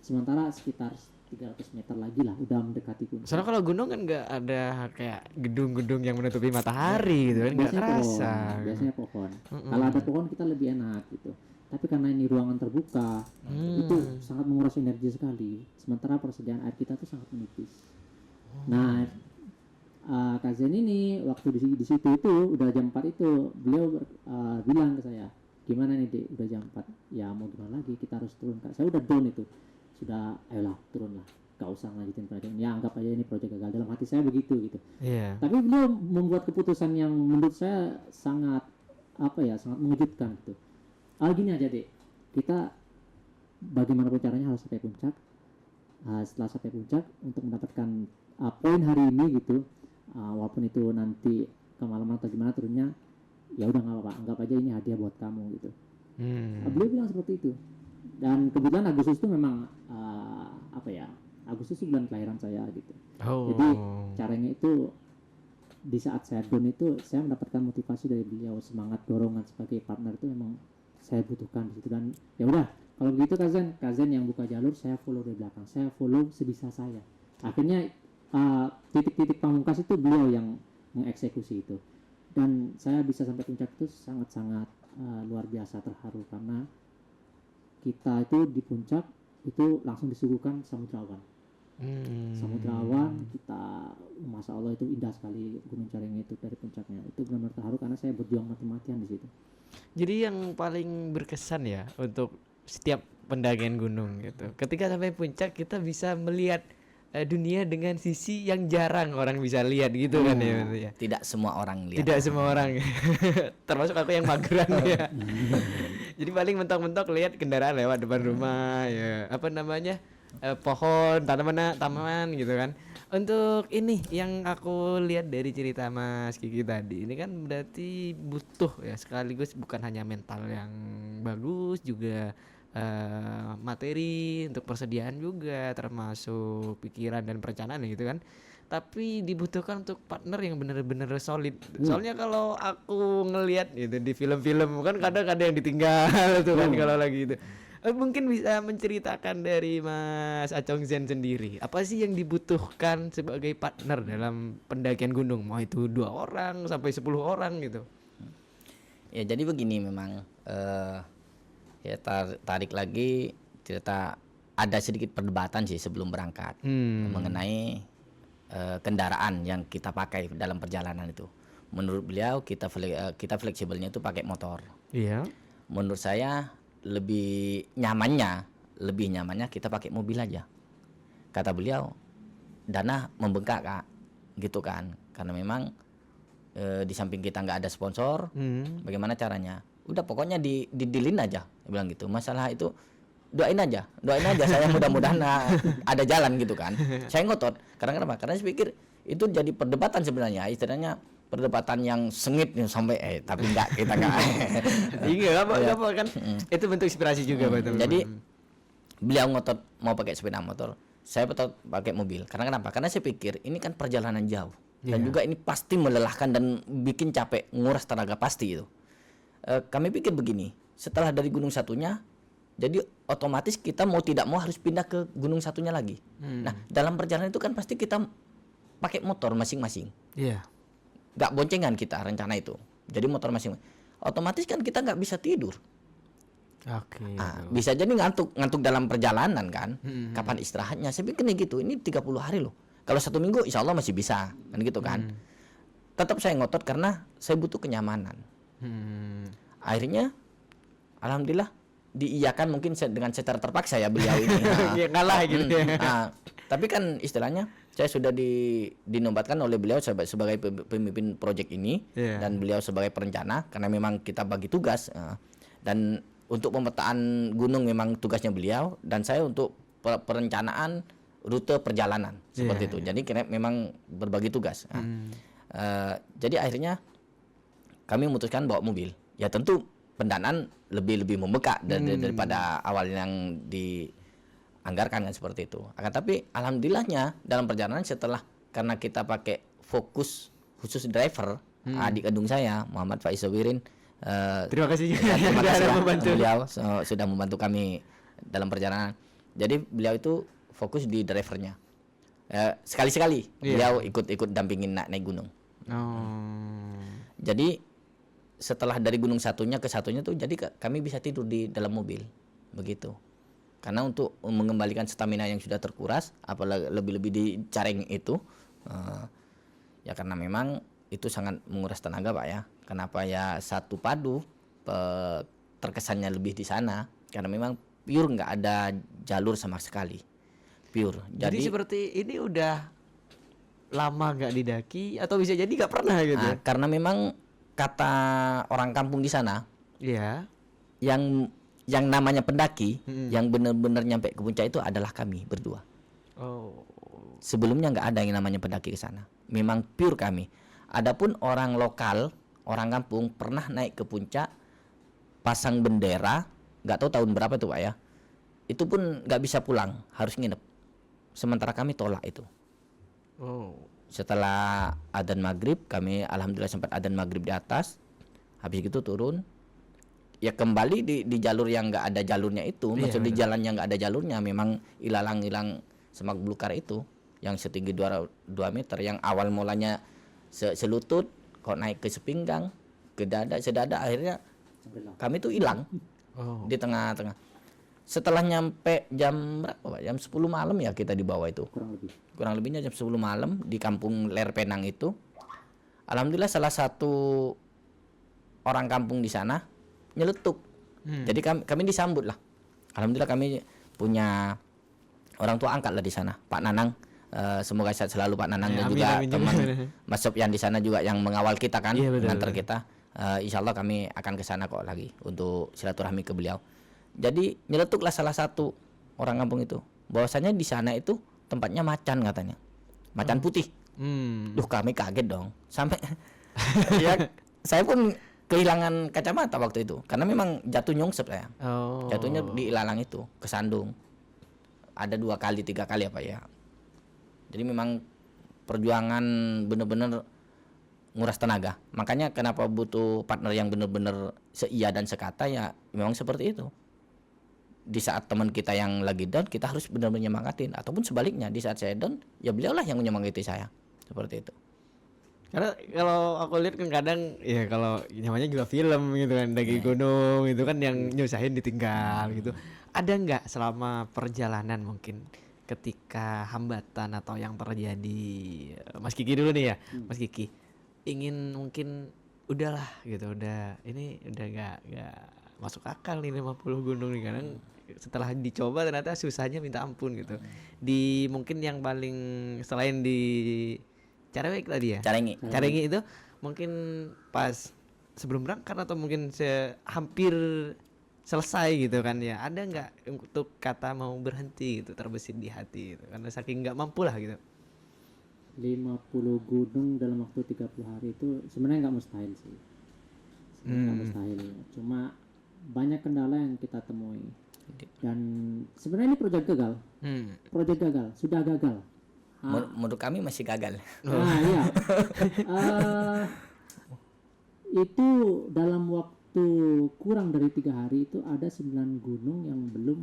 Sementara sekitar 300 meter lagi lah udah mendekati gunung. Soalnya kalau gunung kan nggak ada kayak gedung-gedung yang menutupi matahari gitu kan, nggak terasa. Biasanya pohon. Kalau ada pohon kita lebih enak gitu. Tapi karena ini ruangan terbuka, itu sangat menguras energi sekali. Sementara persediaan air kita tuh sangat menipis. Nah, Kazen ini waktu di situ itu udah jam 4 itu beliau bilang ke saya, gimana nih Dek, udah jam 4, ya mau gimana lagi, kita harus turun. Saya udah down itu, sudah ayolah turunlah, gak usah lanjutin proyek ini, ya anggap aja ini proyek gagal, dalam hati saya begitu gitu. Tapi beliau membuat keputusan yang menurut saya sangat sangat mengejutkan gitu. Gini aja Dek, kita bagaimanapun caranya harus sampai puncak. Setelah sampai puncak untuk mendapatkan poin hari ini gitu, walaupun itu nanti kemalaman atau gimana turunnya, ya udah nggak apa-apa, anggap aja ini hadiah buat kamu gitu. Beliau bilang seperti itu. Dan kebetulan Agustus itu memang Agustus itu bulan kelahiran saya gitu. Jadi caranya itu di saat saya down itu saya mendapatkan motivasi dari beliau, semangat dorongan sebagai partner itu memang saya butuhkan di situ. Dan ya udah kalau begitu Kazen yang buka jalur, saya follow dari belakang, saya follow sebisa saya. Akhirnya titik-titik pamungkas itu beliau yang mengeksekusi itu, dan saya bisa sampai puncak itu sangat-sangat luar biasa terharu karena kita itu di puncak itu langsung disuguhkan samudra awan. Samudra awan, kita masya Allah itu indah sekali Gunung Carengnya itu dari puncaknya, itu benar-benar terharu karena saya berjuang mati-matian di situ. Jadi yang paling berkesan ya untuk setiap pendakian gunung gitu, ketika sampai puncak kita bisa melihat dunia dengan sisi yang jarang orang bisa lihat gitu kan ya. Tidak semua orang lihat. Tidak semua orang. Termasuk aku yang mageran ya. Jadi paling mentok-mentok lihat kendaraan lewat depan rumah ya. Pohon, tanaman gitu kan. Untuk ini yang aku lihat dari cerita Mas Kiki tadi, ini kan berarti butuh ya, sekaligus bukan hanya mental yang bagus, juga materi untuk persediaan juga, termasuk pikiran dan perencanaan gitu kan. tapi dibutuhkan untuk partner yang bener-bener solid. Soalnya kalau aku ngelihat gitu di film-film kan kadang ada yang ditinggal tuh kan kalau lagi itu. Mungkin bisa menceritakan dari Mas Acong Zen sendiri, apa sih yang dibutuhkan sebagai partner dalam pendakian gunung? Mau itu 2 orang sampai 10 orang gitu. Ya jadi begini memang ya tarik lagi cerita, ada sedikit perdebatan sih sebelum berangkat mengenai kendaraan yang kita pakai dalam perjalanan itu. Menurut beliau kita fleksibelnya itu pakai motor. Iya. Menurut saya lebih nyamannya kita pakai mobil aja. Kata beliau, dana membengkak Kak, gitu kan. Karena memang di samping kita nggak ada sponsor, bagaimana caranya? Udah pokoknya didilin aja, dia bilang gitu. Masalah itu doain aja saya mudah-mudahan ada jalan gitu kan. Saya ngotot karena kenapa? Karena saya pikir itu jadi perdebatan sebenarnya, istilahnya perdebatan yang sengit sampai tapi enggak, kita enggak. Iya, apa kan itu bentuk inspirasi juga betul. Jadi beliau ngotot mau pakai sepeda motor, saya ngotot pakai mobil. Karena kenapa? Karena saya pikir ini kan perjalanan jauh dan juga ini pasti melelahkan dan bikin capek, nguras tenaga pasti itu. Kami pikir begini, setelah dari gunung satunya, jadi otomatis kita mau tidak mau harus pindah ke gunung satunya lagi. Nah, dalam perjalanan itu kan pasti kita pakai motor masing-masing. Iya. Gak boncengan kita rencana itu. Jadi motor masing-masing. Otomatis kan kita nggak bisa tidur. Oke. Bisa jadi ngantuk dalam perjalanan kan. Kapan istirahatnya? Saya pikir nih gitu. Ini 30 hari loh. Kalau 1 minggu insya Allah masih bisa. Kan gitu kan. Tetap saya ngotot karena saya butuh kenyamanan. Akhirnya alhamdulillah diiyakan mungkin dengan secara terpaksa ya beliau ini. Ya ngalah gitu ya. Tapi kan istilahnya saya sudah dinobatkan oleh beliau sebagai pemimpin proyek ini dan beliau sebagai perencana karena memang kita bagi tugas dan untuk pemetaan gunung memang tugasnya beliau dan saya untuk perencanaan rute perjalanan seperti itu. Jadi memang berbagi tugas. Jadi akhirnya kami memutuskan bawa mobil. Ya tentu pendanaan lebih membekak daripada awal yang dianggarkan kan seperti itu. Akan tapi alhamdulillahnya dalam perjalanan setelah karena kita pakai fokus khusus driver adik kandung saya Muhammad Faiz Sawirin. Terima kasih juga. Terima kasih membantu. Beliau sudah membantu kami dalam perjalanan. Jadi beliau itu fokus di drivernya. Sekali-sekali beliau ikut dampingin naik gunung. Jadi setelah dari gunung satunya ke satunya tuh jadi kami bisa tidur di dalam mobil begitu. Karena untuk mengembalikan stamina yang sudah terkuras, apalagi lebih-lebih di Careng itu, ya karena memang itu sangat menguras tenaga Pak ya. Kenapa ya Satu Padu terkesannya lebih di sana karena memang pure nggak ada jalur sama sekali, pure. Jadi seperti ini udah lama nggak didaki atau bisa jadi nggak pernah gitu? Karena memang kata orang kampung di sana, yang namanya pendaki, yang benar-benar nyampe ke puncak itu adalah kami berdua. Sebelumnya nggak ada yang namanya pendaki ke sana. Memang pure kami. Adapun orang lokal, orang kampung pernah naik ke puncak, pasang bendera, nggak tahu tahun berapa tuh Pak ya. Itu pun nggak bisa pulang, harus nginep. Sementara kami tolak itu. Setelah adzan maghrib, kami alhamdulillah sempat adzan maghrib di atas. Habis itu turun, ya kembali di jalur yang nggak ada jalurnya itu, maksud di jalan yang nggak ada jalurnya, memang hilang semak belukar itu, yang setinggi 2 meter, yang awal mulanya selutut, kok naik ke sepinggang, ke dada, sedada, akhirnya kami tuh hilang di tengah-tengah. Setelah nyampe jam berapa Pak? Jam 10 malam ya kita di bawah itu. Kurang lebihnya jam 10 malam di kampung Ler Penang itu. Alhamdulillah salah satu orang kampung di sana nyeletuk. Jadi kami disambut lah. Alhamdulillah kami punya orang tua angkat lah di sana, Pak Nanang. Semoga sehat selalu Pak Nanang dan juga teman Mas Sopyan di sana juga yang mengawal kita kan, mengantar kita. Insya Allah kami akan ke sana kok lagi untuk silaturahmi ke beliau. Jadi nyeletuklah salah satu orang kampung itu, bahwasanya di sana itu tempatnya macan katanya, macan putih. Duh kami kaget dong, sampai ya saya pun kehilangan kacamata waktu itu karena memang jatuh nyungsep saya. Jatuhnya di ilalang itu, kesandung. Ada 2 kali 3 kali apa ya. Jadi memang perjuangan bener-bener nguras tenaga. Makanya kenapa butuh partner yang bener-bener seia dan sekata, ya memang seperti itu. Di saat teman kita yang lagi down, kita harus benar-benar nyemangatin, ataupun sebaliknya di saat saya down, ya beliaulah yang menyemangati saya, seperti itu. Karena kalau aku lihat kan kadang ya kalau namanya juga film gitu kan, daki gunung itu kan yang nyusahin ditinggal gitu. Ada nggak selama perjalanan mungkin ketika hambatan atau yang terjadi, Mas Kiki dulu nih ya, Mas Kiki ingin mungkin udahlah gitu, udah ini udah nggak masuk akal nih 50 gunung nih, kadang setelah dicoba ternyata susahnya minta ampun gitu. Di mungkin yang paling selain di Carawek tadi ya, Carengi itu mungkin pas sebelum berangkat atau mungkin hampir selesai gitu kan ya, ada nggak untuk kata mau berhenti gitu terbesit di hati gitu karena saking nggak mampu lah gitu. 50 gunung dalam waktu 30 hari itu sebenarnya nggak mustahil sih. Sebenarnya nggak mustahil. Cuma banyak kendala yang kita temui. Dan sebenarnya ini proyek gagal. Proyek gagal, sudah gagal. Menurut kami masih gagal. Nah, iya. Itu dalam waktu kurang dari 3 hari itu ada 9 gunung yang belum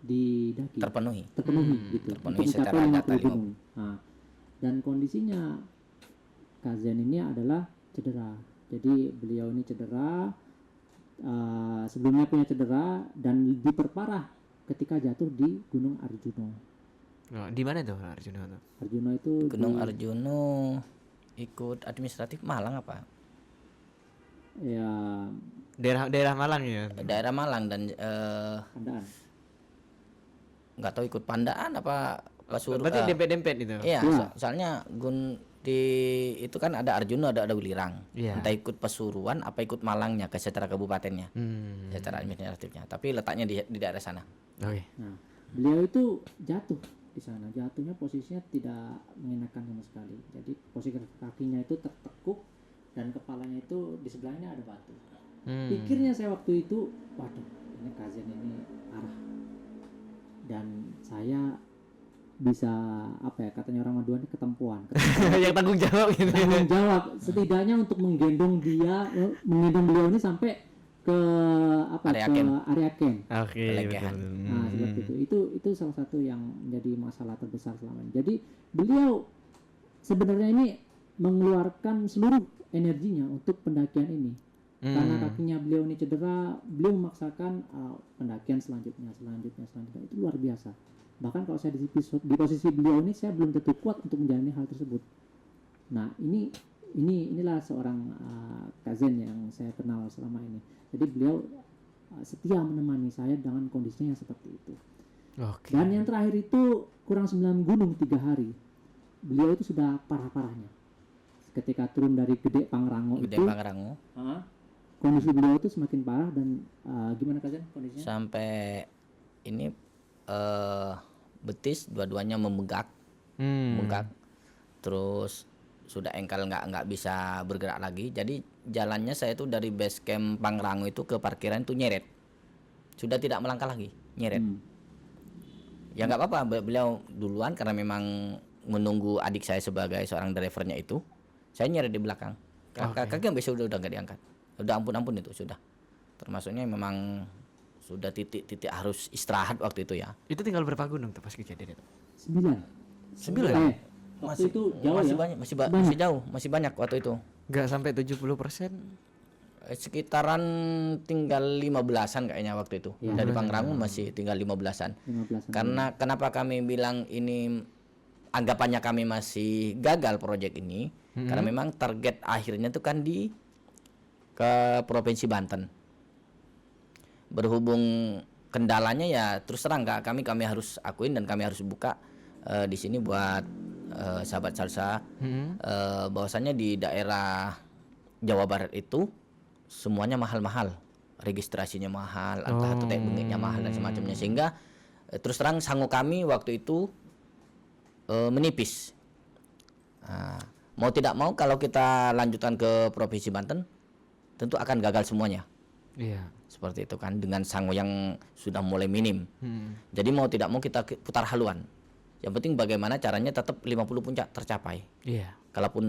didaki. Terpenuhi Gitu. Terpenuhi Untuk secara mencapai data 50 gunung. Nah, dan kondisinya Kazen ini adalah cedera. Jadi beliau ini cedera, sebelumnya punya cedera dan diperparah ketika jatuh di Gunung Arjuno. Oh, di mana tuh Arjuna tuh? Arjuno itu Gunung Arjuno ikut administratif Malang apa? ya Daerah Malang ya. Daerah Malang dan Pandaan. nggak tahu ikut Pandaan apa Pasuruan. Berarti dempet-dempet itu. Iya, Iya. soalnya di itu kan ada Arjuna, ada Welirang. Iya. Entah ikut Pasuruan apa ikut Malangnya ke secara kabupatennya, secara administratifnya. Tapi letaknya di daerah sana. Oke. Nah, beliau itu jatuh di sana. Jatuhnya posisinya tidak mengenakan sama sekali. Jadi posisi kakinya itu tertekuk dan kepalanya itu di sebelahnya ada batu. Pikirnya saya waktu itu, waduh, ini Kazen ini parah. Dan saya bisa apa ya, katanya orang Madura ini ketempuan. Yang tanggung jawab gitu. Tanggung jawab setidaknya untuk menggendong beliau ini sampai ke Area ke camp. area camp. Oke. Pelekehan. betul. Nah, seperti itu. Itu salah satu yang menjadi masalah terbesar selama ini. Jadi beliau sebenarnya ini mengeluarkan seluruh energinya untuk pendakian ini. Karena kakinya beliau ini cedera, beliau memaksakan pendakian selanjutnya itu luar biasa. Bahkan kalau saya di posisi beliau ini, saya belum tentu kuat untuk menjalani hal tersebut. Nah, inilah seorang Kazen yang saya kenal selama ini. Jadi beliau setia menemani saya dengan kondisinya yang seperti itu. Oke. Dan yang terakhir itu kurang 9 gunung 3 hari. Beliau itu sudah parah-parahnya. Ketika turun dari Gede Pangrango Gede itu, Pangrango kondisi beliau itu semakin parah dan gimana Kazen kondisinya? sampai ini betis dua-duanya membengkak, terus sudah engkel nggak bisa bergerak lagi. Jadi jalannya saya itu dari base camp Pangrango itu ke parkiran itu nyeret, sudah tidak melangkah lagi, nyeret. Ya nggak apa-apa, beliau duluan karena memang menunggu adik saya sebagai seorang drivernya itu. Saya nyeret di belakang. Kaki yang biasa udah nggak diangkat. Udah ampun itu sudah. Termasuknya memang sudah titik harus istirahat waktu itu ya. Itu tinggal berapa gunung tuh pas kejadian itu? 9. Waktu itu jauh masih ya. banyak, masih jauh, masih banyak waktu itu. Nggak sampai 70%. Sekitaran tinggal 15-an kayaknya waktu itu. Dari Pangrango masih tinggal 15-an. 15-an. Karena kenapa kami bilang ini anggapannya kami masih gagal proyek ini, karena memang target akhirnya itu kan ke Provinsi Banten. Berhubung kendalanya ya terus terang kami harus akuin dan kami harus buka di sini buat sahabat salsa bahwasannya di daerah Jawa Barat itu semuanya mahal-mahal, registrasinya mahal, angka tetek bengeknya mahal dan semacamnya, sehingga terus terang sangu kami waktu itu menipis. Mau tidak mau kalau kita lanjutkan ke Provinsi Banten tentu akan gagal semuanya. Iya. Seperti itu kan, dengan sangu yang sudah mulai minim. Jadi mau tidak mau kita putar haluan. Yang penting bagaimana caranya tetap 50 puncak tercapai. Iya. Kalaupun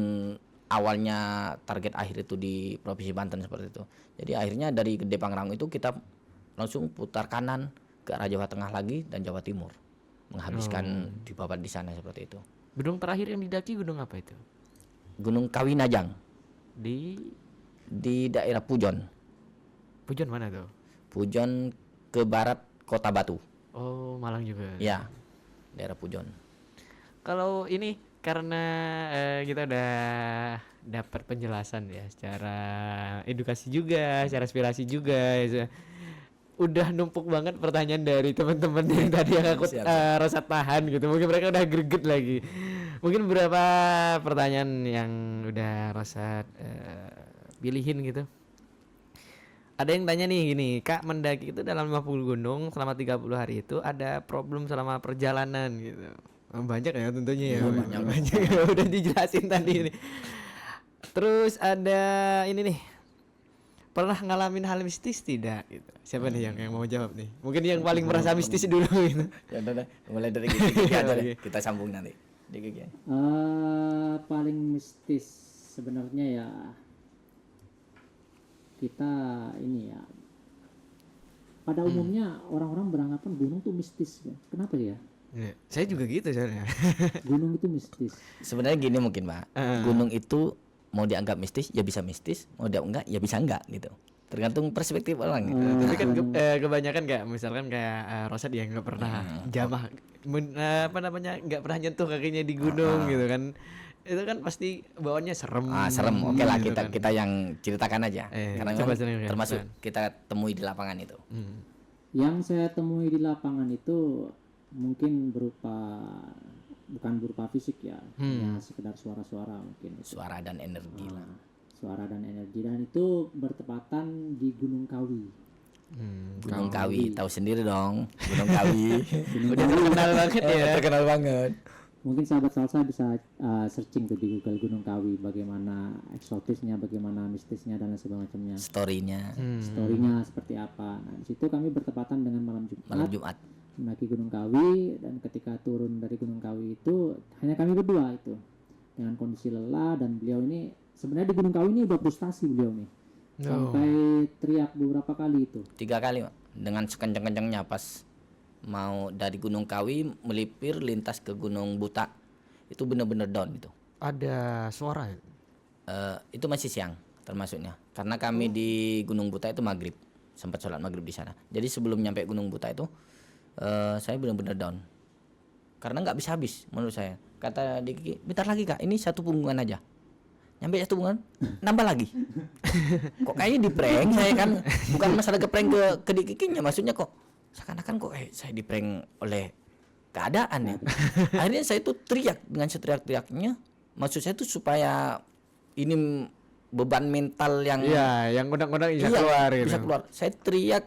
awalnya target akhir itu di Provinsi Banten seperti itu. Jadi akhirnya dari Gede Pangrango itu kita langsung putar kanan ke arah Jawa Tengah lagi dan Jawa Timur. Menghabiskan di babat di sana seperti itu. Gunung terakhir yang didaki gunung apa itu? Gunung Kawinajang Di daerah Pujon. Pujon mana tuh? Pujon ke barat Kota Batu. Oh, Malang juga. Ya, daerah Pujon. Kalau ini karena kita udah dapat penjelasan ya secara edukasi juga, secara inspirasi juga. Udah numpuk banget pertanyaan dari teman-teman yang tadi yang aku rasa tahan gitu. Mungkin mereka udah greget lagi. Mungkin beberapa pertanyaan yang udah rasa pilihin gitu. Ada yang tanya nih gini, Kak, mendaki itu dalam 50 gunung selama 30 hari itu ada problem selama perjalanan gitu. Banyak ya tentunya ya. Banyak. Udah dijelasin tadi ini. Terus ada ini nih. Pernah ngalamin hal mistis tidak gitu. Siapa nih yang mau jawab nih? Mungkin yang paling merasa mistis dulu gitu. Ya udah, mulai dari Gigi aja deh. Kita sambung nanti. Di Gigi. Paling mistis sebenarnya ya kita ini ya. Pada umumnya orang-orang beranggapan gunung tuh mistis ya. Kenapa ya? Ya, saya juga gitu soalnya. Gunung itu mistis. Sebenarnya gini mungkin, Pak. Gunung itu mau dianggap mistis ya bisa mistis, mau dia enggak ya bisa enggak gitu. Tergantung perspektif orang gitu. Tapi kan kebanyakan kayak misalkan kayak Rosad yang nggak pernah jamah nggak pernah nyentuh kakinya di gunung gitu kan. Itu kan pasti bawaannya serem. Serem. Oke lah, gitu kita kan. kita yang ceritakan aja. Karena coba memang ceritakan. termasuk kita temui di lapangan itu. Yang saya temui di lapangan itu mungkin bukan berupa fisik ya, ya sekedar suara-suara mungkin itu. Suara dan energi lah. Suara dan energi, dan itu bertepatan di Gunung Kawi. Gunung Kawi, tahu sendiri dong. Gunung Kawi. Udah terkenal banget ya. Terkenal banget. Mungkin sahabat salsa bisa searching tuh di Google Gunung Kawi, bagaimana eksotisnya, bagaimana mistisnya dan lain sebagainya. Story-nya. Storynya seperti apa. Nah, di situ kami bertepatan dengan malam Jumat. Mendaki Gunung Kawi, dan ketika turun dari Gunung Kawi itu hanya kami berdua itu dengan kondisi lelah, dan beliau ini sebenarnya di Gunung Kawi ini udah frustasi beliau nih sampai teriak beberapa kali itu. 3 kali, Pak. Dengan sekencang-kencangnya pas mau dari Gunung Kawi melipir lintas ke Gunung Buta, itu benar-benar down itu. Ada suara. Itu masih siang termasuknya, karena kami di Gunung Buta itu maghrib, sempat sholat maghrib di sana. Jadi sebelum nyampe Gunung Buta itu saya benar-benar down karena nggak bisa habis menurut saya. Kata Diki, bentar lagi Kak, ini 1 punggungan aja. Nyampe 1 punggungan nambah lagi. Kok kayaknya di prank saya kan. Bukan masalah ke prank ke Dikinya, maksudnya kok seakan-akan kok saya di prank oleh keadaan ya. Akhirnya saya tuh teriak dengan seteriak-teriaknya. Maksud saya tuh supaya ini beban mental yang Iya, yang undang-undang bisa keluar gitu. bisa keluar. Saya teriak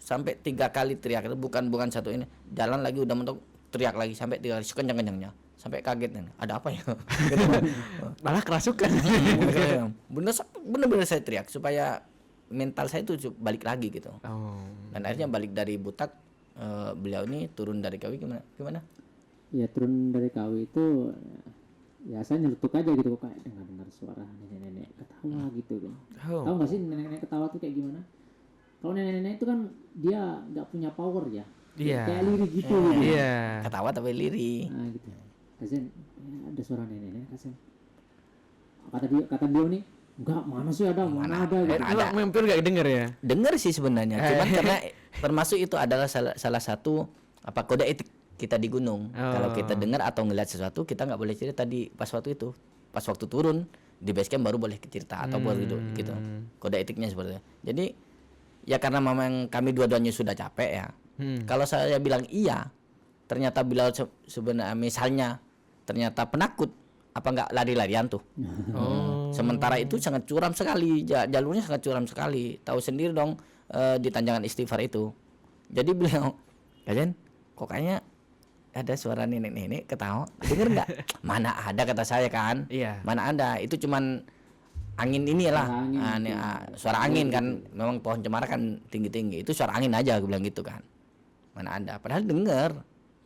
sampai 3 kali teriak itu, bukan satu ini. Jalan lagi udah mentok, teriak lagi sampai 3 kali sekencang-kencangnya. Sampai kaget nih. Ada apa ya? Malah kerasukan. Bener-bener saya teriak supaya mental saya itu balik lagi gitu. Dan akhirnya balik dari Butak, beliau ini turun dari Kawi gimana? Ya turun dari Kawi itu ya saya nyeletuk aja gitu, kayak dengar suara nenek-nenek ketawa gitu kan. Tahu nggak sih nenek-nenek ketawa tuh kayak gimana? Kalau nenek-nenek itu kan dia nggak punya power ya. Iya. Kayak lirik gitu. Iya. Ketawa tapi lirih. Nah gitu. Kasian ada suara nenek-nenek, kasian. Kata dia nih, enggak, mana sih ada, mana ada. Gitu. Ada. Mampir gak denger ya? Dengar sih sebenarnya, cuman karena termasuk itu adalah salah satu kode etik kita di gunung. Kalau kita dengar atau ngeliat sesuatu, kita nggak boleh cerita pas waktu itu. Pas waktu turun di base camp baru boleh cerita atau baru gitu. Kode etiknya seperti itu. Jadi ya karena memang kami dua-duanya sudah capek ya. Kalau saya bilang iya, ternyata Bilal sebenarnya misalnya ternyata penakut, apa nggak lari-larian tuh. Sementara itu sangat curam sekali, jalurnya sangat curam sekali. Tahu sendiri dong di Tanjakan Istighfar itu. Jadi beliau, kalian kok kayaknya ada suara nenek-nenek ketawa, denger nggak? Mana ada, kata saya kan. Iya. Mana ada, itu cuman angin inilah, suara angin kan. Memang pohon cemara kan tinggi-tinggi, itu suara angin aja, aku bilang gitu kan. Mana ada, padahal denger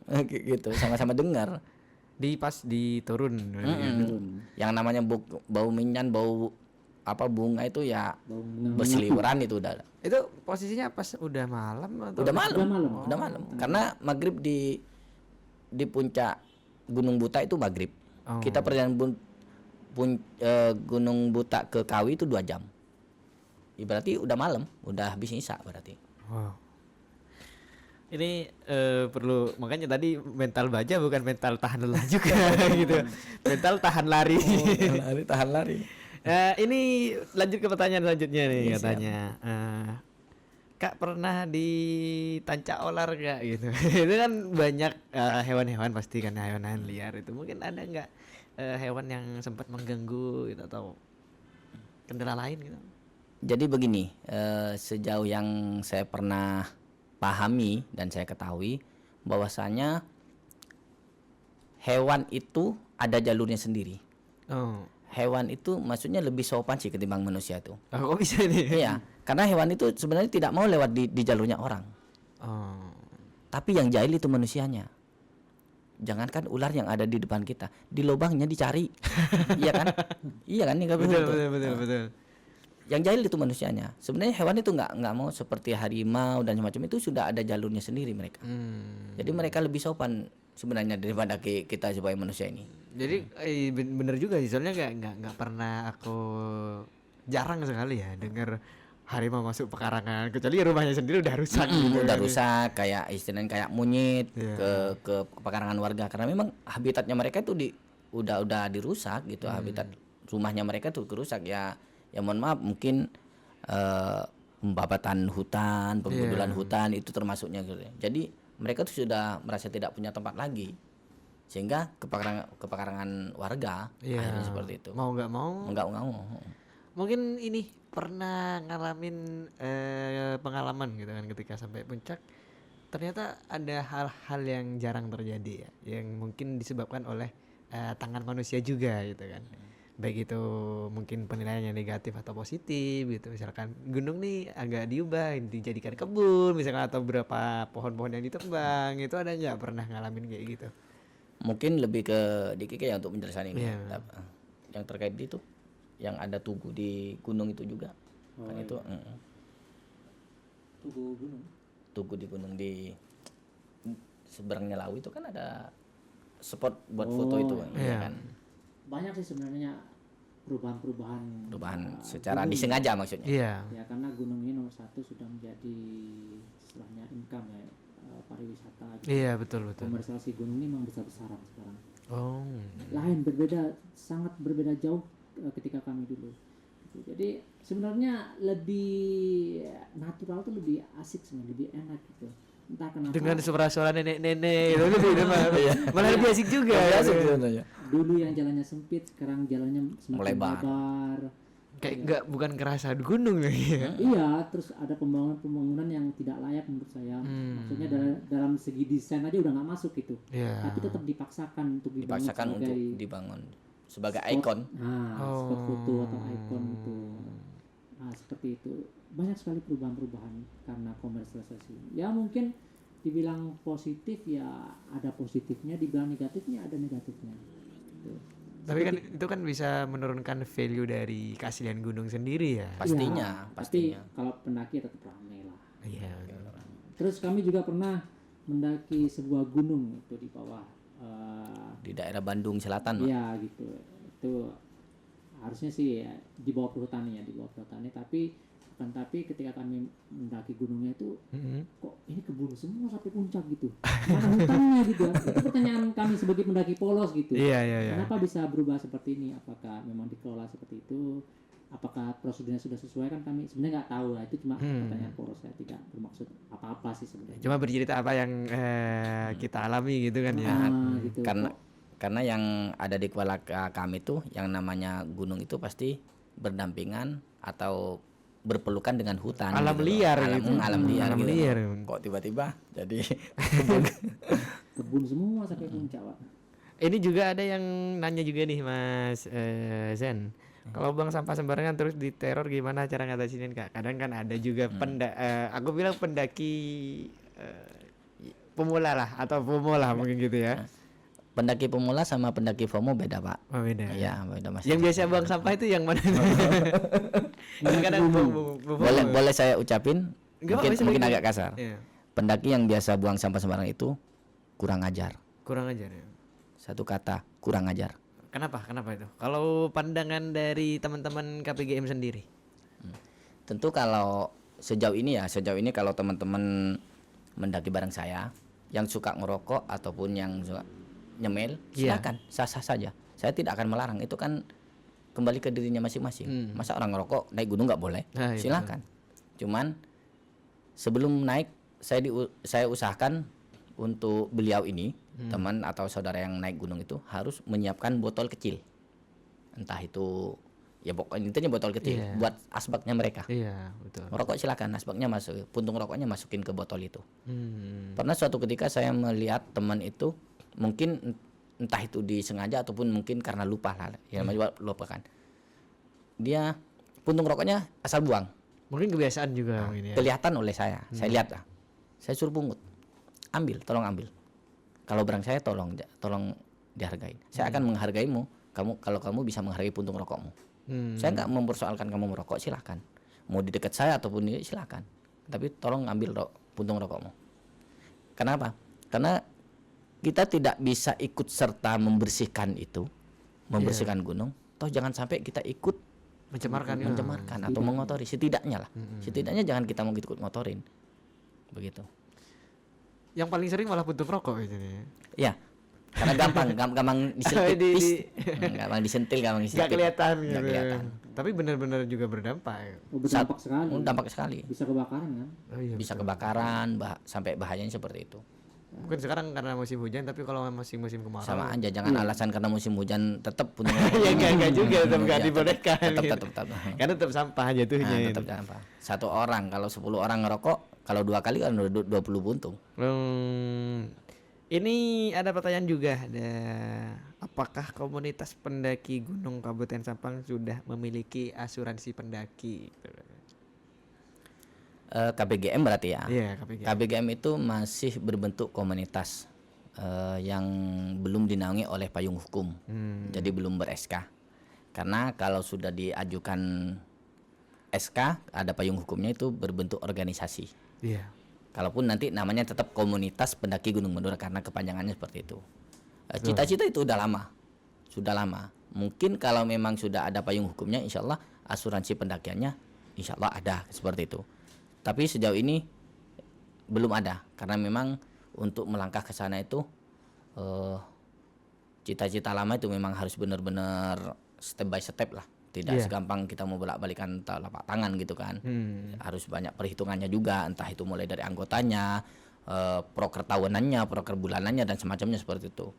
Kayak gitu, sama-sama dengar. Pas di turun. Turun. Yang namanya bau minyan, bau apa bunga itu ya Bau menyengat. berseliweran itu udah. Itu posisinya pas udah malam atau Udah malam. Udah malam. Udah malam. Karena maghrib di puncak Gunung Buta itu maghrib. Oh. Kita perjalanan Gunung Buta ke Kawi itu 2 jam. Berarti udah malam, udah habis isya berarti. Wow. Ini perlu, makanya tadi mental baja bukan mental tahan lelah juga gitu. Mental tahan lari. Tahan lari. Ini lanjut ke pertanyaan selanjutnya nih Iya, katanya. Kak pernah di Tanca Olar gak gitu? Itu kan banyak hewan-hewan pasti kan, hewan-hewan liar itu. Mungkin ada nggak hewan yang sempat mengganggu gitu atau kendala lain gitu? Jadi begini, sejauh yang saya pernah pahami dan saya ketahui bahwasanya hewan itu ada jalurnya sendiri. Oh, Hewan itu maksudnya lebih sopan sih ketimbang manusia itu. kok bisa nih? Iya, karena hewan itu sebenarnya tidak mau lewat di jalurnya orang. Oh, Tapi yang jahil itu manusianya. Jangankan ular yang ada di depan kita, di lubangnya dicari. Iya kan? Iya kan? Ini nggak betul, betul. betul. Yang jahil itu manusianya. Sebenarnya hewan itu nggak mau seperti harimau dan macam itu, sudah ada jalurnya sendiri mereka. Jadi mereka lebih sopan sebenarnya daripada kita sebagai manusia ini. Jadi bener juga sih, soalnya nggak pernah aku, jarang sekali ya dengar harimau masuk pekarangan, kecuali rumahnya sendiri udah rusak gitu. Udah rusak, kayak istilahnya kayak monyet Iya. ke pekarangan warga, karena memang habitatnya mereka itu udah dirusak gitu. Habitat rumahnya mereka tuh kerusak ya. Ya mohon maaf, mungkin pembabatan hutan, penggundulan hutan itu termasuknya gitu. Jadi mereka tuh sudah merasa tidak punya tempat lagi, sehingga kepekarangan warga Iya. akhirnya seperti itu. Mau nggak mau. Enggak mau. Mungkin ini pernah ngalamin pengalaman gitu kan ketika sampai puncak, ternyata ada hal-hal yang jarang terjadi ya, yang mungkin disebabkan oleh tangan manusia juga gitu kan. Baik itu mungkin penilaiannya negatif atau positif gitu. Misalkan gunung nih agak diubah dijadikan kebun misalkan, atau beberapa pohon-pohon yang ditebang, itu ada nggak pernah ngalamin kayak gitu? Mungkin lebih ke Diki ya untuk penjelasan ini. Iya. Yang terkait itu, yang ada tugu di gunung itu juga. Kan itu Tugu gunung. tugu di gunung di seberangnya Lawu itu kan ada spot buat foto itu, iya. ya kan. Banyak sih sebenarnya perubahan Secara gunung. disengaja maksudnya. Iya. Ya karena gunung ini nomor 1 sudah menjadi istilahnya income ya, pariwisata gitu. Iya, betul. Komersialisasi gunung ini memang besar-besaran sekarang. Oh. Lain berbeda, sangat berbeda jauh ketika kami dulu. Gitu. Jadi sebenarnya lebih natural tuh lebih asik sebenarnya, lebih enak gitu. Entah kenapa. Dengan suara-suara nenek-nenek itu malah lebih asik juga. Ya, ya. sebenarnya. Dulu yang jalannya sempit, sekarang jalannya semakin Melebar. lebar. Kayak bukan kerasa di gunung lagi ya. Iya, terus ada pembangunan yang tidak layak menurut saya. Maksudnya dalam segi desain aja udah nggak masuk gitu. Iya. Tapi tetap dipaksakan untuk dibangun Dipaksakan untuk dibangun sebagai ikon. spot foto atau ikon itu. Nah, seperti itu. Banyak sekali perubahan-perubahan karena komersialisasi. Ya mungkin dibilang positif ya ada positifnya, dibilang negatifnya ada negatifnya. Gitu. Tapi kan itu kan bisa menurunkan value dari keaslian gunung sendiri ya. Pastinya, Ya, pastinya. Tapi kalau pendaki tetap ramai lah. Iya. Terus kami juga pernah mendaki sebuah gunung itu di bawah. Di daerah Bandung Selatan, Pak. Iya gitu. Itu harusnya sih ya, di bawah perhutani ya, di bawah perhutani. Tapi ketika kami mendaki gunungnya itu kok ini kebun semua sampai puncak gitu. Mana hutannya gitu. Itu pertanyaan kami sebagai pendaki polos gitu. Iya. Kenapa bisa berubah seperti ini? Apakah memang dikelola seperti itu? Apakah prosedurnya sudah sesuai? Kan kami sebenarnya nggak tahu lah. Itu cuma pertanyaan polos, saya tidak bermaksud apa-apa sih sebenarnya. Cuma bercerita apa yang kita alami gitu kan ya. Gitu. Karena yang ada di kepala kami tuh yang namanya gunung itu pasti berdampingan atau berpelukan dengan hutan. Alam gitu loh. liar alam, gitu. alam liar Alam gitu. liar. Kok tiba-tiba jadi Kebun semua sampai puncak, Pak. Ini juga ada yang nanya juga nih Mas Zen. Kalau buang sampah sembarangan terus diteror gimana cara ngatasinnya Kak? Kadang kan ada juga aku bilang pendaki pemula lah atau FOMO lah mungkin gitu ya. Pendaki pemula sama pendaki FOMO beda, Pak. Oh, beda. Iya, beda Mas. Yang biasa buang sampah itu yang mana? Kadang-kadang Boleh saya ucapin? Nggak Mungkin apa-apa, mungkin silakan. agak kasar. Iya. Pendaki yang biasa buang sampah sembarangan itu kurang ajar. Kurang ajar ya. Satu kata, kurang ajar. Kenapa? Kenapa itu? Kalau pandangan dari teman-teman KPGM sendiri. Tentu kalau sejauh ini kalau teman-teman mendaki bareng saya yang suka ngerokok ataupun yang suka nyemil, Iya. silakan, sah-sah saja. Saya tidak akan melarang. Itu kan kembali ke dirinya masing-masing. Masa orang ngerokok naik gunung nggak boleh? Nah, iya, Silakan. Cuman sebelum naik saya usahakan untuk beliau ini, teman atau saudara yang naik gunung itu harus menyiapkan botol kecil. Entah itu ya pokoknya intinya botol kecil Iya. buat asbaknya mereka. Iya, betul. Merokok silakan, asbaknya masuk, puntung rokoknya masukin ke botol itu. Hmm. Pernah suatu ketika saya melihat teman itu mungkin entah itu disengaja ataupun mungkin karena lupa lah, ya lupa kan. Dia puntung rokoknya asal buang. Mungkin kebiasaan juga mungkin ya. Kelihatan oleh saya lihat lah. Saya suruh pungut. Ambil, tolong ambil. Kalau barang saya tolong dihargain. Saya akan menghargaimu. Kalau kamu bisa menghargai puntung rokokmu. Saya nggak mempersoalkan kamu merokok, silakan. Mau di dekat saya ataupun ini silakan. Tapi tolong ambil puntung rokokmu. Kenapa? Karena kita tidak bisa ikut serta membersihkan itu, membersihkan gunung. Toh jangan sampai kita ikut Mencemarkan. atau mengotori. Setidaknya lah. Setidaknya jangan kita mau ikut ngotorin. Begitu. Yang paling sering malah puntung rokok itu nih. Ya. Karena gampang disentil. Gampang disentil, gampang disentil. Nggak kelihatan Nggak gitu. kelihatan. Tapi benar-benar juga berdampak. Oh, berdampak sekali. Dampak sekali. Bisa kebakaran kan? Oh iya. Bisa kebakaran, sampai bahayanya seperti itu. Mungkin sekarang karena musim hujan, tapi kalau masih musim kemarau. Sama aja, jangan alasan karena musim hujan tetap puntung. Ya enggak juga, tetap enggak dibolehkan. Tetap. Karena tetap sampah jatuhnya. Nah, tetap jangan apa. Satu orang kalau 10 orang ngerokok, kalau 2 kali kan udah 20 puntung. Ini ada pertanyaan juga, apakah komunitas pendaki Gunung Kabupaten Sampang sudah memiliki asuransi pendaki? KBGM berarti ya. Iya, KPG. KBGM itu masih berbentuk komunitas yang belum dinaungi oleh payung hukum. Jadi belum ber-SK. Karena kalau sudah diajukan SK, ada payung hukumnya, itu berbentuk organisasi. Iya. Kalaupun nanti namanya tetap komunitas pendaki Gunung Madura karena kepanjangannya seperti itu. Cita-cita itu sudah lama. Mungkin kalau memang sudah ada payung hukumnya, insya Allah asuransi pendakiannya insya Allah ada seperti itu. Tapi sejauh ini belum ada karena memang untuk melangkah ke sana itu cita-cita lama itu memang harus benar-benar step by step lah. Tidak segampang kita mau bolak-balikan telapak tangan gitu kan. Harus banyak perhitungannya juga, entah itu mulai dari anggotanya, proker tahunannya, proker bulanannya dan semacamnya seperti itu.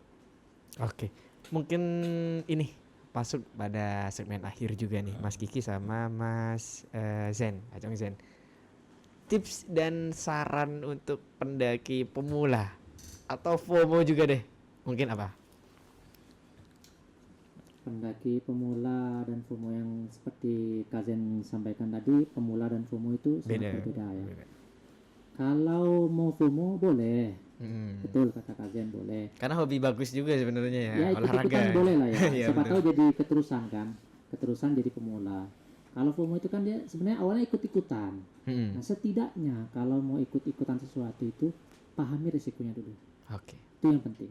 Oke. Mungkin ini masuk pada segmen akhir juga nih, Mas Kiki sama Mas Acong Zen. Tips dan saran untuk pendaki pemula atau FOMO juga deh. Mungkin apa? Pendaki pemula dan FOMO yang seperti Kazen sampaikan tadi, pemula dan FOMO itu sangat berbeda ya. Kalau mau FOMO boleh, betul kata Kazen boleh. Karena hobi bagus juga sebenarnya ya, Ya olahraga. ikut-ikutan boleh lah ya. Iya, Siapa betul. tahu jadi keterusan jadi pemula. Kalau FOMO itu kan dia sebenarnya awalnya ikut-ikutan. Nah setidaknya kalau mau ikut-ikutan sesuatu itu pahami risikonya dulu. Oke. Itu yang penting.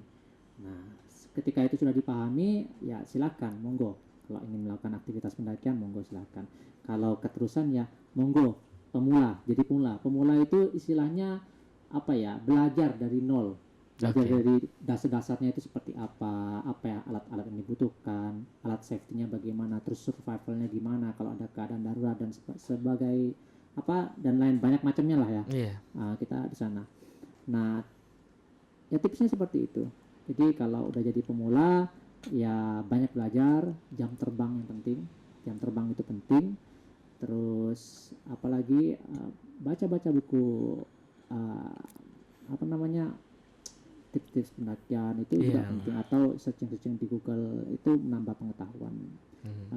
Nah ketika itu sudah dipahami ya silakan monggo. Kalau ingin melakukan aktivitas pendakian monggo silakan. Kalau keterusan ya monggo pemula jadi pemula itu istilahnya apa ya, belajar dari nol, belajar dari dasar-dasarnya itu seperti apa ya alat-alat yang dibutuhkan, alat safety-nya bagaimana, terus survivalnya gimana kalau ada keadaan darurat dan sebagai apa dan lain banyak macamnya lah ya. Iya. Kita di sana. Nah ya tipsnya seperti itu. Jadi kalau udah jadi pemula ya banyak belajar, jam terbang yang penting, jam terbang itu penting. Terus apalagi baca-baca buku apa namanya tips-tips pendakian itu juga penting, atau searching di Google itu menambah pengetahuan.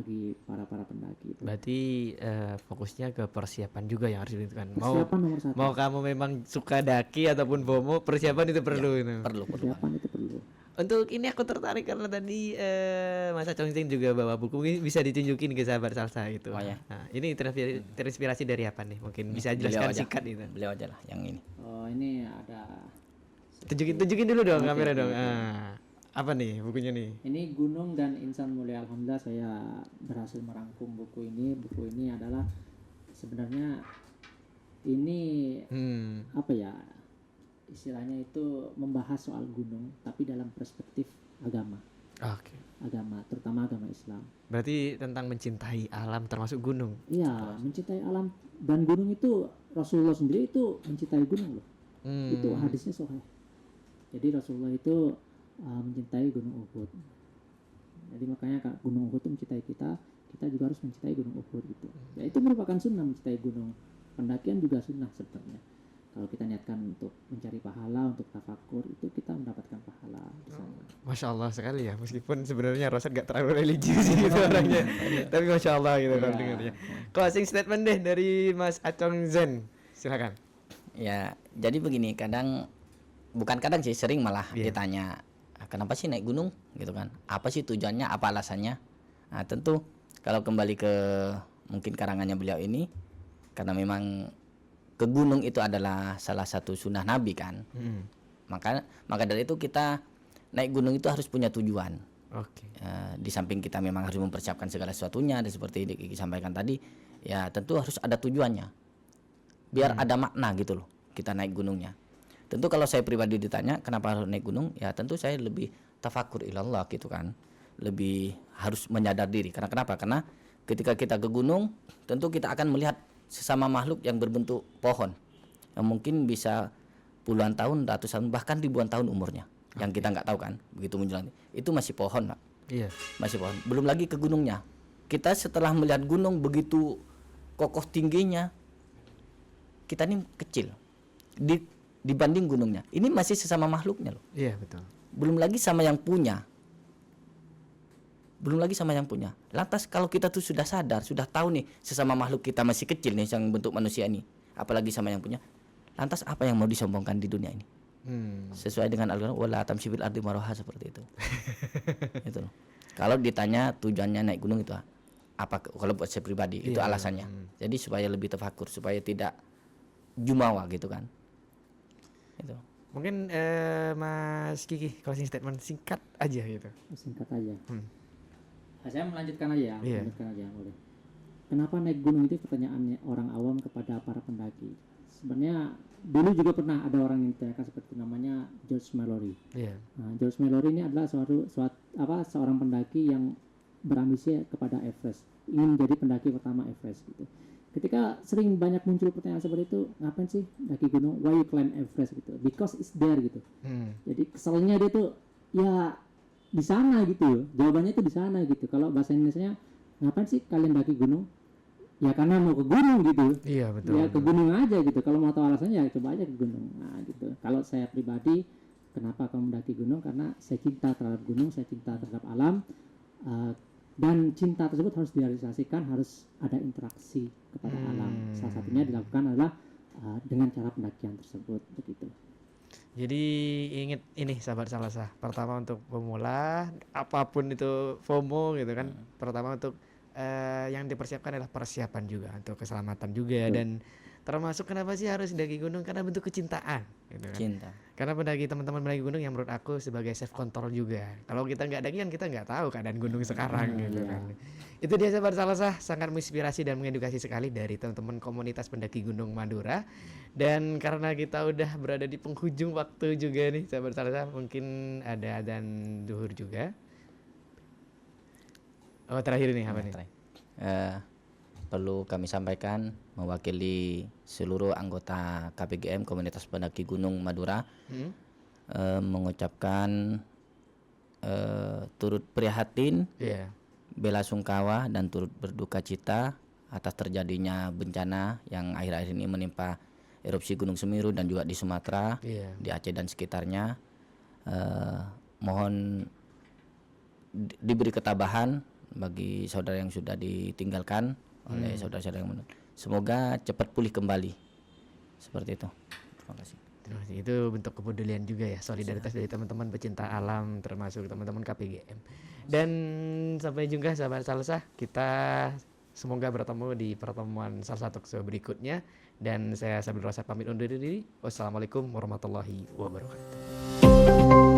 bagi para pendaki itu. Berarti fokusnya ke persiapan juga yang harus dilakukan. Persiapan nomor satu. Mau kamu memang suka daki ataupun FOMO, persiapan itu perlu itu. Perlu. Persiapan itu perlu. Untuk ini aku tertarik karena tadi Mas Chongqing juga bawa buku, ini bisa ditunjukin ke sahabat salsa itu. Oh, ya. Nah, ini terinspirasi dari apa nih? Mungkin bisa Beliau jelaskan aja. singkat itu. Beliau aja lah yang ini. Oh, ini ada Tunjukin dulu dong Oke, kamera dong. oke. Apa nih bukunya nih? ini Gunung dan Insan Mulia. Alhamdulillah saya berhasil merangkum buku ini. Buku ini adalah sebenarnya ini apa ya, istilahnya itu membahas soal gunung tapi dalam perspektif agama, Oke. terutama agama Islam. Berarti tentang mencintai alam termasuk gunung. Iya, mencintai alam dan gunung itu Rasulullah sendiri itu mencintai gunung loh. Itu hadisnya sahih. Jadi Rasulullah itu mencintai Gunung Uhud. Jadi makanya Gunung Uhud itu mencintai kita, kita juga harus mencintai Gunung Uhud gitu. Ya itu merupakan sunnah mencintai gunung. Pendakian juga sunnah sebenarnya. Kalau kita niatkan untuk mencari pahala, untuk tafakur, itu kita mendapatkan pahala di sana. Masya Allah sekali ya, meskipun sebenarnya Rosat gak terlalu religius gitu orangnya, tapi Masya Allah gitu kalau dengarnya. Closing statement deh dari Mas Achong Zen, silakan. Ya, jadi begini, bukan kadang sih, sering malah ditanya, kenapa sih naik gunung gitu kan? Apa sih tujuannya, apa alasannya? Nah, tentu kalau kembali ke mungkin karangannya beliau ini, karena memang ke gunung itu adalah salah satu sunnah Nabi kan. Maka dari itu kita naik gunung itu harus punya tujuan. Oke. Di samping kita memang harus mempersiapkan segala sesuatunya, dan seperti disampaikan tadi, ya tentu harus ada tujuannya. Biar ada makna gitu loh kita naik gunungnya. Tentu kalau saya pribadi ditanya kenapa harus naik gunung, ya tentu saya lebih tafakur ilallah gitu kan. Lebih harus menyadar diri. Karena kenapa? Karena ketika kita ke gunung, tentu kita akan melihat sesama makhluk yang berbentuk pohon, yang mungkin bisa puluhan tahun, ratusan, bahkan ribuan tahun umurnya, yang kita nggak tahu kan. Begitu menjelang itu masih pohon, Pak. Iya. Masih pohon. Belum lagi ke gunungnya. Kita setelah melihat gunung begitu kokoh tingginya, kita ini kecil dibanding gunungnya. Ini masih sesama makhluknya loh. Iya betul. Belum lagi sama yang punya. Lantas kalau kita tuh sudah sadar, sudah tahu nih sesama makhluk kita masih kecil nih yang bentuk manusia ini, apalagi sama yang punya. Lantas apa yang mau disombongkan di dunia ini? Sesuai dengan Al-Quran, wala tamshi fil ardi maraha, seperti itu. Itu loh. Kalau ditanya tujuannya naik gunung itu apa, kalau buat saya pribadi itu alasannya. Jadi supaya lebih tafakur, supaya tidak jumawa gitu kan. Itu. Mungkin Mas Kiki closing statement singkat aja gitu. Singkat aja. Saya melanjutkan aja ya, Iya. boleh. Kenapa naik gunung itu pertanyaannya orang awam kepada para pendaki. Sebenarnya dulu juga pernah ada orang yang ditanyakan seperti namanya George Mallory. Iya. Nah, George Mallory ini adalah seorang pendaki yang berambisi kepada Everest, ingin menjadi pendaki pertama Everest gitu. Ketika sering banyak muncul pertanyaan seperti itu, ngapain sih daki gunung? Why you climb Everest gitu? Because it's there gitu. Jadi keselnya dia tuh ya di sana gitu. Jawabannya itu di sana gitu. Kalau bahasa Indonesianya, ngapain sih kalian daki gunung? Ya karena mau ke gunung gitu. Iya betul. Ya ke gunung aja gitu. Kalau mau tahu alasannya ya coba aja ke gunung. Nah gitu. Kalau saya pribadi, kenapa kamu mendaki gunung? Karena saya cinta terhadap gunung, saya cinta terhadap alam, dan cinta tersebut harus direalisasikan, harus ada interaksi kepada alam. Salah satunya dilakukan adalah dengan cara pendakian tersebut begitu. Jadi ingat ini sahabat salsa. Pertama untuk pemula, apapun itu FOMO gitu kan. Pertama untuk yang dipersiapkan adalah persiapan juga untuk keselamatan juga. Dan termasuk kenapa sih harus daki gunung, karena bentuk kecintaan gitu kan. Cinta. Karena pendaki teman-teman pendaki gunung yang menurut aku sebagai self control juga. Kalau kita nggak daki kan kita nggak tahu keadaan gunung sekarang gitu kan. Itu dia sahabat salsa, sangat menginspirasi dan mengedukasi sekali dari teman-teman komunitas pendaki Gunung Madura. Dan karena kita udah berada di penghujung waktu juga nih sahabat salsa, mungkin ada adzan zuhur juga. Oh terakhir nih apa nih? Perlu kami sampaikan mewakili seluruh anggota KPGM Komunitas Pendaki Gunung Madura, mengucapkan turut prihatin, bela sungkawa dan turut berduka cita atas terjadinya bencana yang akhir-akhir ini menimpa erupsi Gunung Semeru dan juga di Sumatera, di Aceh dan sekitarnya. Mohon diberi ketabahan bagi saudara yang sudah ditinggalkan oleh saudara-saudara yang semoga cepat pulih kembali. Seperti itu. Terima kasih. Terima kasih. Itu bentuk kepedulian juga ya, solidaritas dari teman-teman pecinta alam termasuk teman-teman KPGM. Dan sampai jumpa sahabat Salsa, kita semoga bertemu di pertemuan Salsa Talk Show berikutnya. Dan saya Sabil Rosyad pamit undur diri. Wassalamualaikum warahmatullahi wabarakatuh.